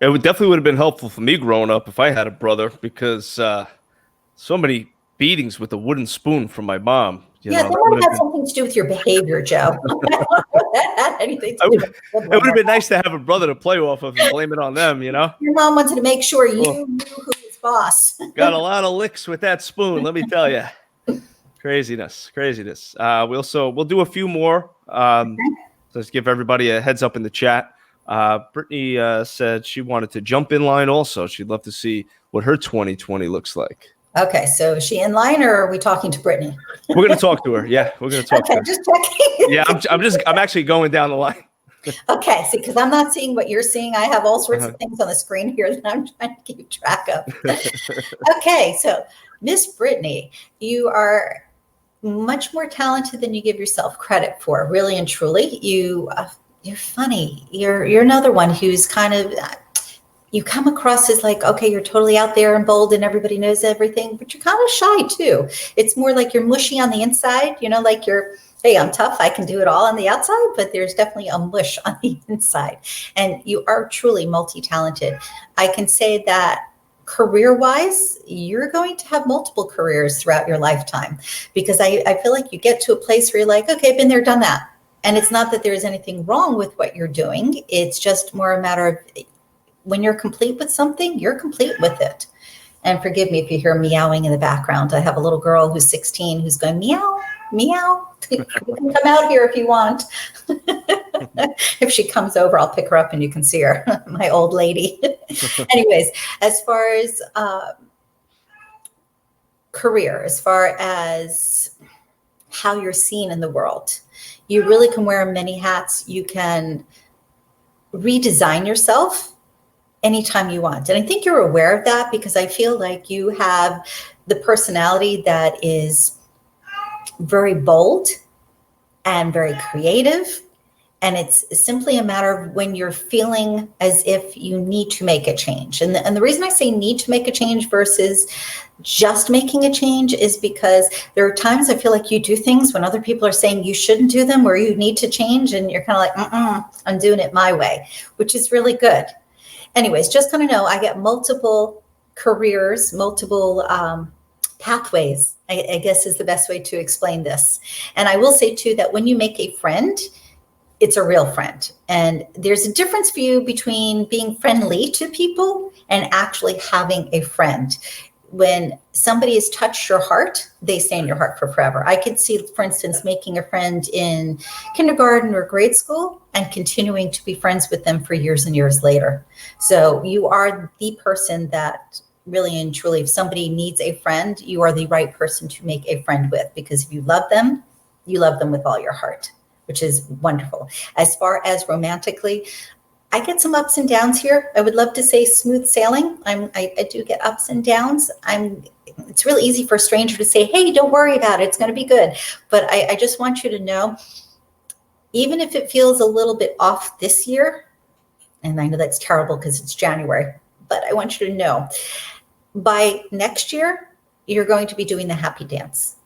It definitely would have been helpful for me growing up if I had a brother, because so many beatings with a wooden spoon from my mom. That might have had something to do with your behavior, Joe. That had anything to do with it would have been nice to have a brother to play off of and blame it on them, Your mom wanted to make sure you knew who was boss. Got a lot of licks with that spoon, let me tell you. Craziness. We'll do a few more. Let's give everybody a heads up in the chat. Brittany said she wanted to jump in line also. She'd love to see what her 2020 looks like. Okay, so is she in line or are we talking to Brittany? We're going to talk to her. Yeah, we're going to talk to her. Just checking. Yeah, I'm actually going down the line. Okay, see, because I'm not seeing what you're seeing. I have all sorts of things on the screen here that I'm trying to keep track of. Okay, so Miss Brittany, you are much more talented than you give yourself credit for, really and truly. You're funny. You're another one who's kind of, you come across as like, okay, you're totally out there and bold and everybody knows everything, but you're kind of shy too. It's more like you're mushy on the inside, like hey, I'm tough, I can do it all on the outside, but there's definitely a mush on the inside. And you are truly multi-talented. I can say that career-wise, you're going to have multiple careers throughout your lifetime, because I feel like you get to a place where you're like, okay, been there, done that. And it's not that there's anything wrong with what you're doing. It's just more a matter of when you're complete with something, you're complete with it. And forgive me if you hear meowing in the background. I have a little girl who's 16 who's going, meow, meow. You can come out here if you want. If she comes over, I'll pick her up and you can see her, my old lady. Anyways, as far as career, as far as how you're seen in the world, you really can wear many hats. You can redesign yourself anytime you want. And I think you're aware of that, because I feel like you have the personality that is very bold and very creative. And it's simply a matter of when you're feeling as if you need to make a change. And the reason I say need to make a change versus just making a change is because there are times I feel like you do things when other people are saying you shouldn't do them, or you need to change, and you're kind of like, I'm doing it my way, which is really good. Anyways, just kind of know I get multiple careers, multiple pathways, I guess is the best way to explain this. And I will say too, that when you make a friend, it's a real friend. And there's a difference for you between being friendly to people and actually having a friend. When somebody has touched your heart, they stay in your heart for forever. I could see, for instance, making a friend in kindergarten or grade school and continuing to be friends with them for years and years later. So you are the person that really and truly, if somebody needs a friend, you are the right person to make a friend with, because if you love them with all your heart, which is wonderful. As far as romantically, I get some ups and downs here. I would love to say smooth sailing. I do get ups and downs. It's really easy for a stranger to say, hey, don't worry about it, it's going to be good. But I just want you to know, even if it feels a little bit off this year, and I know that's terrible because it's January, but I want you to know, by next year, you're going to be doing the happy dance.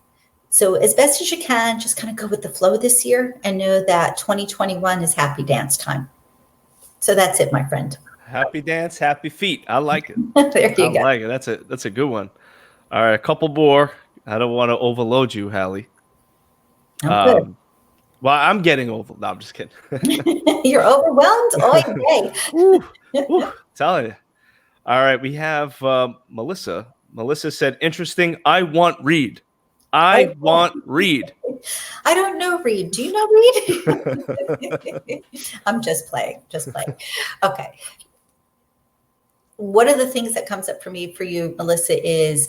So as best as you can, just kind of go with the flow this year and know that 2021 is happy dance time. So that's it, my friend. Happy dance, happy feet. I like it. There you go. I like it. That's a good one. All right, a couple more. I don't want to overload you, Halley. I'm well, I'm getting over. No, I'm just kidding. You're overwhelmed? Oh, yay. Telling you. All right, we have Melissa. Melissa said, interesting. I want Reed. I want Reed. I don't know Reed. Do you know Reed? I'm just playing. Okay. One of the things that comes up for you, Melissa, is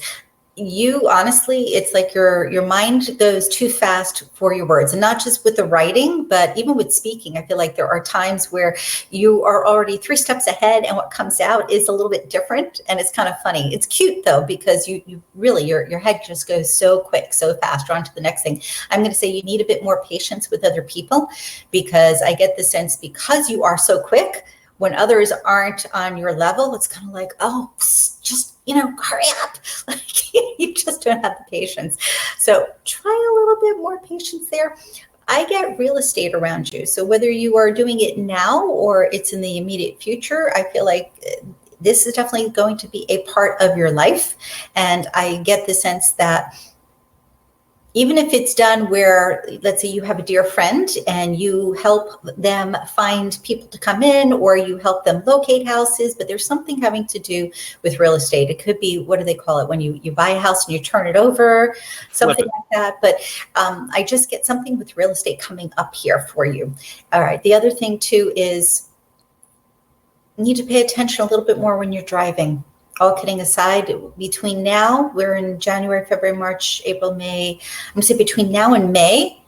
you honestly, it's like your mind goes too fast for your words, and not just with the writing, but even with speaking. I feel like there are times where you are already 3 steps ahead, and what comes out is a little bit different, and it's kind of funny. It's cute though, because you really, your head just goes so quick, so fast. You're on to the next thing. I'm going to say you need a bit more patience with other people, because I get the sense, because you are so quick, when others aren't on your level, it's kind of like, oh, just, hurry up. Like, you just don't have the patience. So try a little bit more patience there. I get real estate around you. So whether you are doing it now or it's in the immediate future, I feel like this is definitely going to be a part of your life. And I get the sense that even if it's done where, let's say you have a dear friend and you help them find people to come in, or you help them locate houses, but there's something having to do with real estate. It could be, what do they call it? When you buy a house and you turn it over, something like that. But I just get something with real estate coming up here for you. All right. The other thing too is you need to pay attention a little bit more when you're driving. All kidding aside, between now, we're in January, February, March, April, May. I'm going to say between now and May,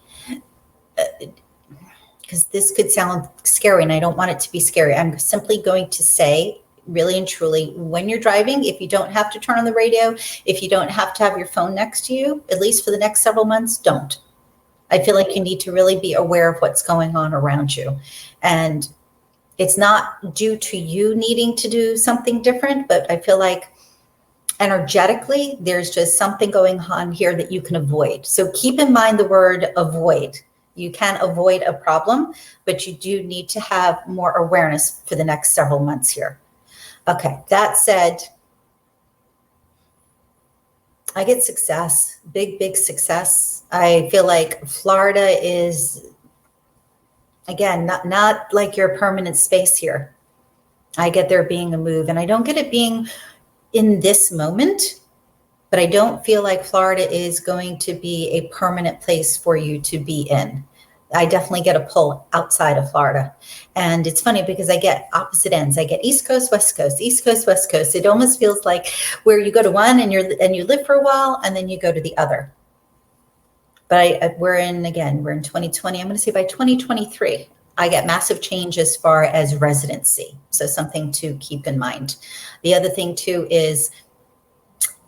because this could sound scary and I don't want it to be scary. I'm simply going to say, really and truly, when you're driving, if you don't have to turn on the radio, if you don't have to have your phone next to you, at least for the next several months, don't. I feel like you need to really be aware of what's going on around you. And it's not due to you needing to do something different, but I feel like energetically, there's just something going on here that you can avoid. So keep in mind the word avoid. You can avoid a problem, but you do need to have more awareness for the next several months here. Okay, that said, I get success, big success. I feel like Florida is, again, not like your permanent space here. I get there being a move, and I don't get it being in this moment, but I don't feel like Florida is going to be a permanent place for you to be in. I definitely get a pull outside of Florida. And it's funny because I get opposite ends. I get East Coast, West Coast, East Coast, West Coast. It almost feels like where you go to one and you live for a while, and then you go to the other. But we're in 2020. I'm going to say by 2023, I get massive change as far as residency. So something to keep in mind. The other thing too is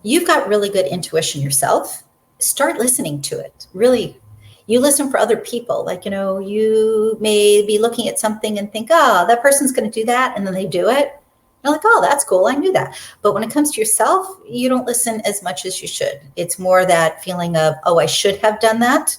you've got really good intuition yourself. Start listening to it. Really, you listen for other people. Like, you may be looking at something and think, oh, that person's going to do that. And then they do it. You're like, oh, that's cool. I knew that. But when it comes to yourself, you don't listen as much as you should. It's more that feeling of, oh, I should have done that.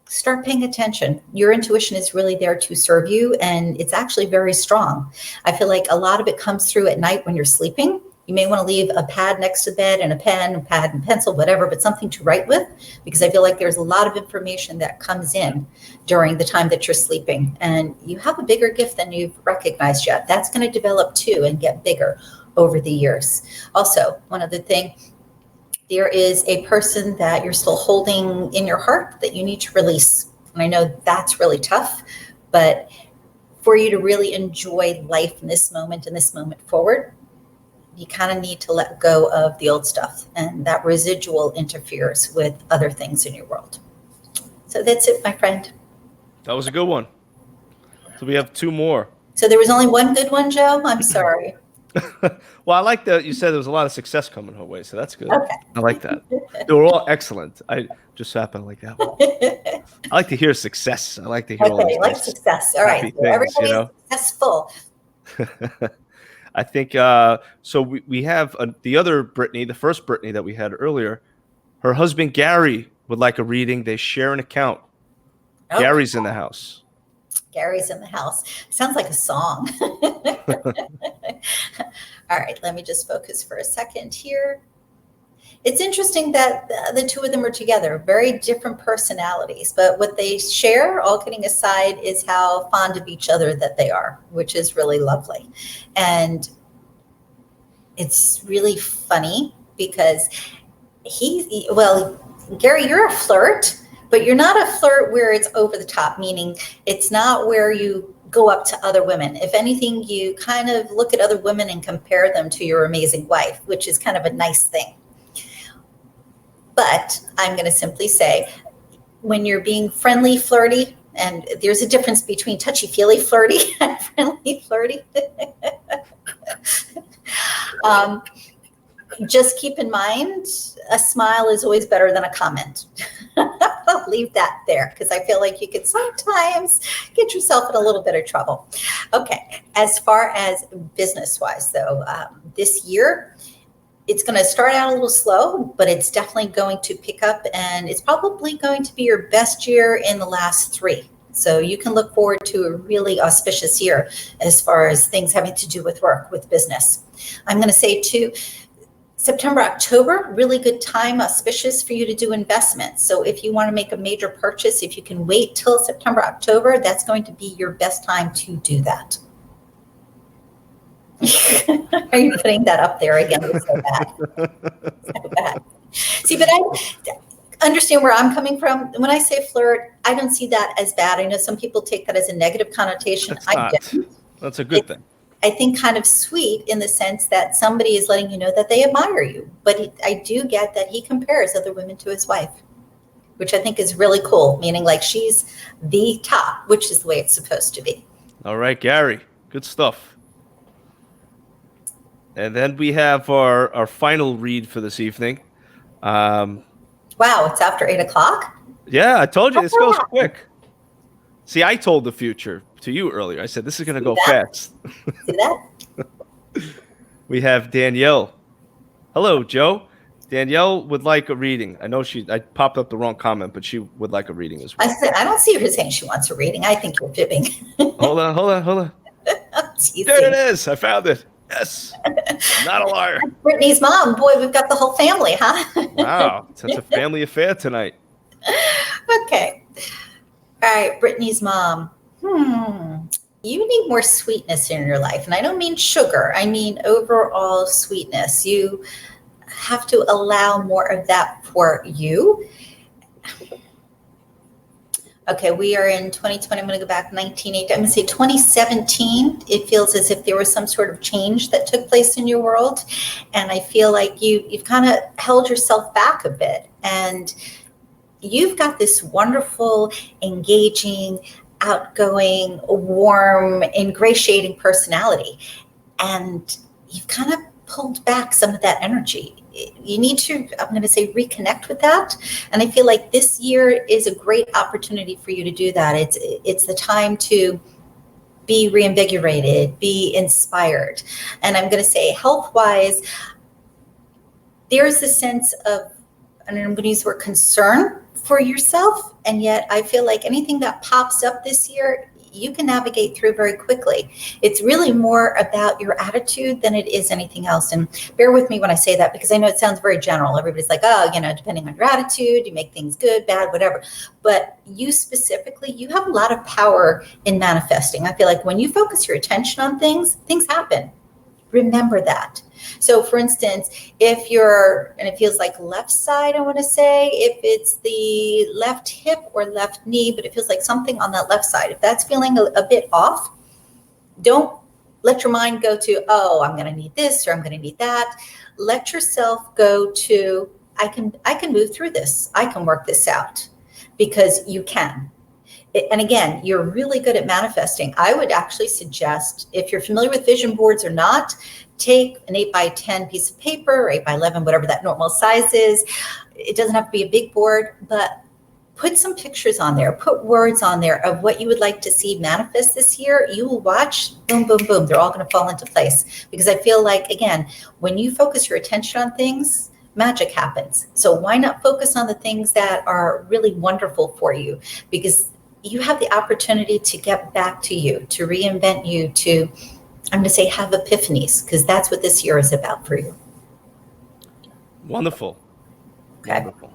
Start paying attention. Your intuition is really there to serve you, and it's actually very strong. I feel like a lot of it comes through at night when you're sleeping. You may want to leave a pad next to the bed and a pen, a pad and pencil, whatever, but something to write with, because I feel like there's a lot of information that comes in during the time that you're sleeping. And you have a bigger gift than you've recognized yet. That's going to develop too and get bigger over the years. Also, one other thing, there is a person that you're still holding in your heart that you need to release. And I know that's really tough, but for you to really enjoy life in this moment and this moment forward, you kind of need to let go of the old stuff, and that residual interferes with other things in your world. So that's it, my friend. That was a good one. So we have 2 more. So there was only one good one, Joe? I'm sorry. Well, I like that you said there was a lot of success coming her way, so that's good. Okay. I like that. They were all excellent. I just happen to like that one. I like to hear success. I like to hear all Okay, these like nice, success. All right. happy So things, everybody's successful. I think so. We have the other Brittany, the first Brittany that we had earlier. Her husband Gary would like a reading. They share an account. Okay. Gary's in the house. Gary's in the house. Sounds like a song. All right, let me just focus for a second here. It's interesting that the two of them are together, very different personalities, but what they share, all kidding aside, is how fond of each other that they are, which is really lovely. And it's really funny because Gary, you're a flirt, but you're not a flirt where it's over the top, meaning it's not where you go up to other women. If anything, you kind of look at other women and compare them to your amazing wife, which is kind of a nice thing. But I'm going to simply say, when you're being friendly, flirty, and there's a difference between touchy-feely flirty and friendly flirty. Just keep in mind, a smile is always better than a comment. I'll leave that there because I feel like you could sometimes get yourself in a little bit of trouble. Okay, as far as business-wise, though, this year, it's going to start out a little slow, but it's definitely going to pick up, and it's probably going to be your best year in the last 3. So you can look forward to a really auspicious year as far as things having to do with work, with business. I'm going to say too, September, October, really good time, auspicious for you to do investments. So if you want to make a major purchase, if you can wait till September, October, that's going to be your best time to do that. Are you putting that up there again? It's so bad. So bad. See, but I understand where I'm coming from. When I say flirt, I don't see that as bad. I know some people take that as a negative connotation. I don't. That's a good thing. I think kind of sweet in the sense that somebody is letting you know that they admire you. But I do get that he compares other women to his wife, which I think is really cool, meaning like she's the top, which is the way it's supposed to be. All right, Gary. Good stuff. And then we have our final read for this evening. Wow, it's after 8 o'clock? Yeah, I told you this goes quick. See, I told the future to you earlier. I said this is going to go fast. See that? We have Danielle. Hello, Joe. Danielle would like a reading. I know I popped up the wrong comment, but she would like a reading as well. I said, I don't see her saying she wants a reading. I think you're fibbing. Hold on. There it is. I found it. Yes. I'm not a liar. Brittany's mom. Boy, we've got the whole family, huh? Wow. It's a family affair tonight. Okay. All right, Brittany's mom. You need more sweetness in your life. And I don't mean sugar. I mean overall sweetness. You have to allow more of that for you. Okay, we are in 2020. I'm going to go back 1980. I'm going to say 2017. It feels as if there was some sort of change that took place in your world. And I feel like you've kind of held yourself back a bit. And you've got this wonderful, engaging, outgoing, warm, ingratiating personality. And you've kind of pulled back some of that energy. You need to, I'm going to say, reconnect with that. And I feel like this year is a great opportunity for you to do that. It's the time to be reinvigorated, be inspired. And I'm going to say health-wise, there's a sense of, and I'm going to use the word concern for yourself. And yet I feel like anything that pops up this year, you can navigate through very quickly. It's really more about your attitude than it is anything else. And bear with me when I say that, because I know it sounds very general. Everybody's like, oh, depending on your attitude, you make things good, bad, whatever. But you specifically, you have a lot of power in manifesting. I feel like when you focus your attention on things, things happen. Remember that. So for instance, if you're, and it feels like left side, I want to say, if it's the left hip or left knee, but it feels like something on that left side, if that's feeling a bit off, don't let your mind go to, oh, I'm going to need this or I'm going to need that. Let yourself go to, I can move through this. I can work this out, because you can. And again, you're really good at manifesting. I would actually suggest, if you're familiar with vision boards or not, take an 8x10 piece of paper, or 8x11, whatever that normal size is. It doesn't have to be a big board, but put some pictures on there, put words on there of what you would like to see manifest this year. You will watch, boom, boom, boom. They're all going to fall into place, because I feel like, again, when you focus your attention on things, magic happens. So why not focus on the things that are really wonderful for you? Because you have the opportunity to get back to you, to reinvent you, to, I'm going to say, have epiphanies, because that's what this year is about for you. Wonderful. Okay. Wonderful.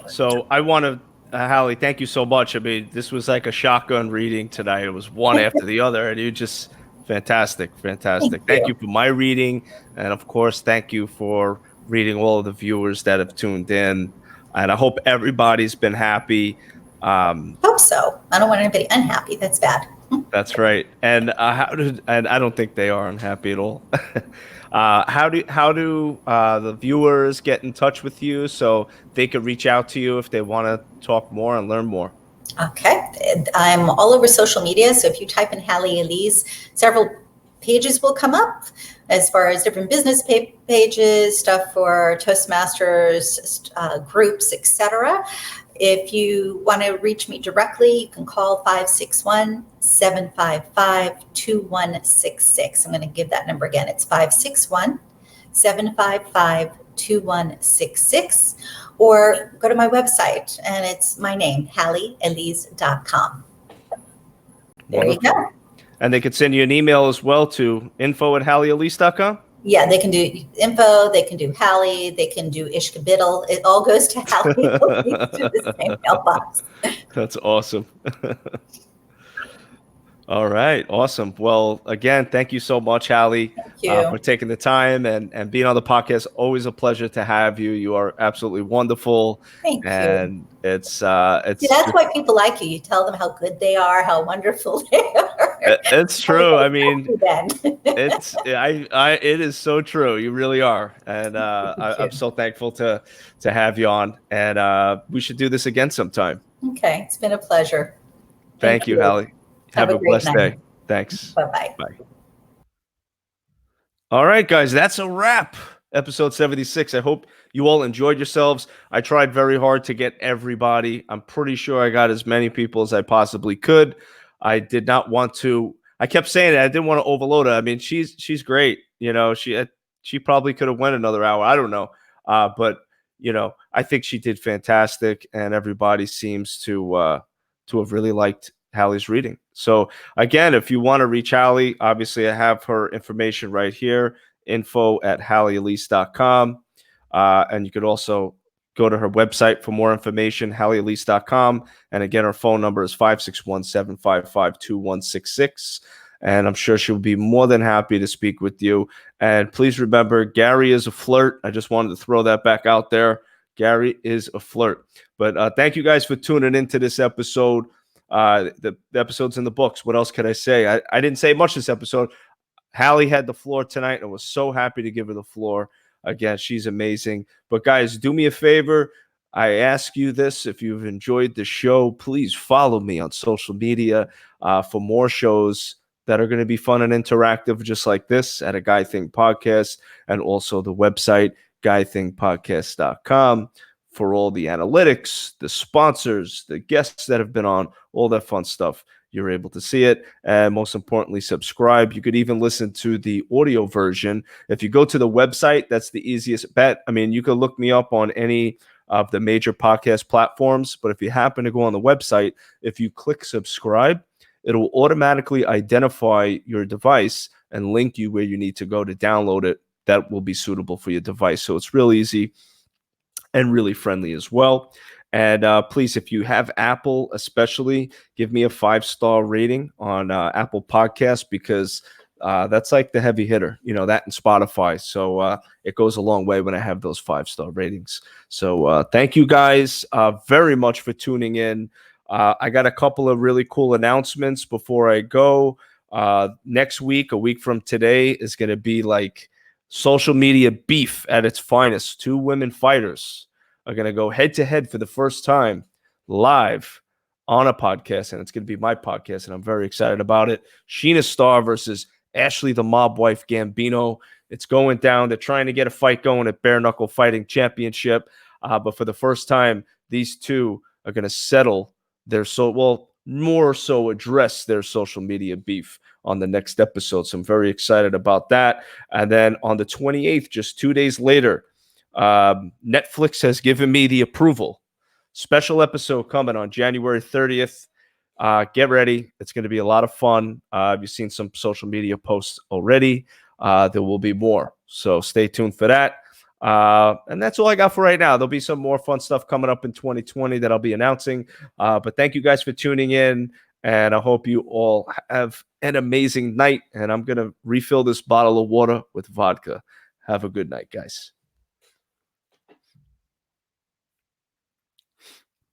So I want to, Halley, thank you so much. I mean, this was like a shotgun reading tonight. It was one after the other, and you just fantastic. Thank you for my reading. And of course, thank you for reading all of the viewers that have tuned in. And I hope everybody's been happy. Hope so. I don't want anybody unhappy. That's bad. That's right. And and I don't think they are unhappy at all. How do the viewers get in touch with you so they could reach out to you if they want to talk more and learn more? Okay. I'm all over social media. So if you type in Halley Elise, several pages will come up as far as different business pages, stuff for Toastmasters, groups, etc. If you want to reach me directly, you can call 561-755-2166. I'm going to give that number again. It's 561-755-2166. Or go to my website, and it's my name, HalleyElise.com. There you go. And they could send you an email as well to info@HalleyElise.com? Yeah, they can do info, they can do Halley, they can do Ishkabiddle. It all goes to Halley Elise to the same mailbox. That's awesome. All right, awesome. Well, again, thank you so much, Halley, Thank you. for taking the time and being on the podcast. Always a pleasure to have you. You are absolutely wonderful. Thank you. And it's See, that's why people like you. You tell them how good they are, how wonderful they are. It's true. I mean, Then. it is so true. You really are. And I'm so thankful to have you on. And we should do this again sometime. Okay, it's been a pleasure. Thank you, Halley. Have a blessed night. day. Thanks. Bye-bye. Bye. All right, guys, that's a wrap. Episode 76. I hope you all enjoyed yourselves. I tried very hard to get everybody. I'm pretty sure I got as many people as I possibly could. I did not want to. I kept saying it. I didn't want to overload her. I mean, she's great. You know, she probably could have went another hour. I don't know. But you know, I think she did fantastic, and everybody seems to have really liked Halley's reading. So again, if you want to reach Halley, obviously I have her information right here, info@HalleyElise.com. And you could also go to her website for more information, HalleyElise.com. And again, her phone number is 561-755-2166. And I'm sure she'll be more than happy to speak with you. And please remember, Gary is a flirt. I just wanted to throw that back out there. Gary is a flirt. But thank you guys for tuning into this episode. The episode's in the books. What else could I say? I didn't say much this episode. Halley had the floor tonight, and I was so happy to give her the floor. Again, she's amazing. But guys, do me a favor. I ask you this. If you've enjoyed the show, please follow me on social media for more shows that are going to be fun and interactive, just like this at a Guy Think Podcast, and also the website, guythinkpodcast.com. for all the analytics, the sponsors, the guests that have been on, all that fun stuff. You're able to see it. And most importantly, subscribe. You could even listen to the audio version. If you go to the website, that's the easiest bet. I mean, you could look me up on any of the major podcast platforms. But if you happen to go on the website, if you click subscribe, it will automatically identify your device and link you where you need to go to download it. That will be suitable for your device. So it's real easy and really friendly as well. And please, if you have Apple especially, give me a 5-star rating on Apple Podcasts, because that's like the heavy hitter, you know, that and Spotify. So it goes a long way when I have those 5-star ratings. So thank you guys very much for tuning in. I got a couple of really cool announcements before I go. Next week, a week from today, is going to be like social media beef at its finest. 2 women fighters are going to go head to head for the first time live on a podcast. And it's going to be my podcast, and I'm very excited about it. Sheena Starr versus Ashley the Mob Wife Gambino. It's going down. They're trying to get a fight going at Bare Knuckle Fighting Championship. But for the first time, these two are going to settle their more so address their social media beef on the next episode. So I'm very excited about that. And then on the 28th, just 2 days later, Netflix has given me the approval. Special episode coming on January 30th. Get ready. It's going to be a lot of fun. You've seen some social media posts already. There will be more. So stay tuned for that. And that's all I got for right now. There'll be some more fun stuff coming up in 2020 that I'll be announcing. But thank you guys for tuning in. And I hope you all have an amazing night. And I'm going to refill this bottle of water with vodka. Have a good night, guys.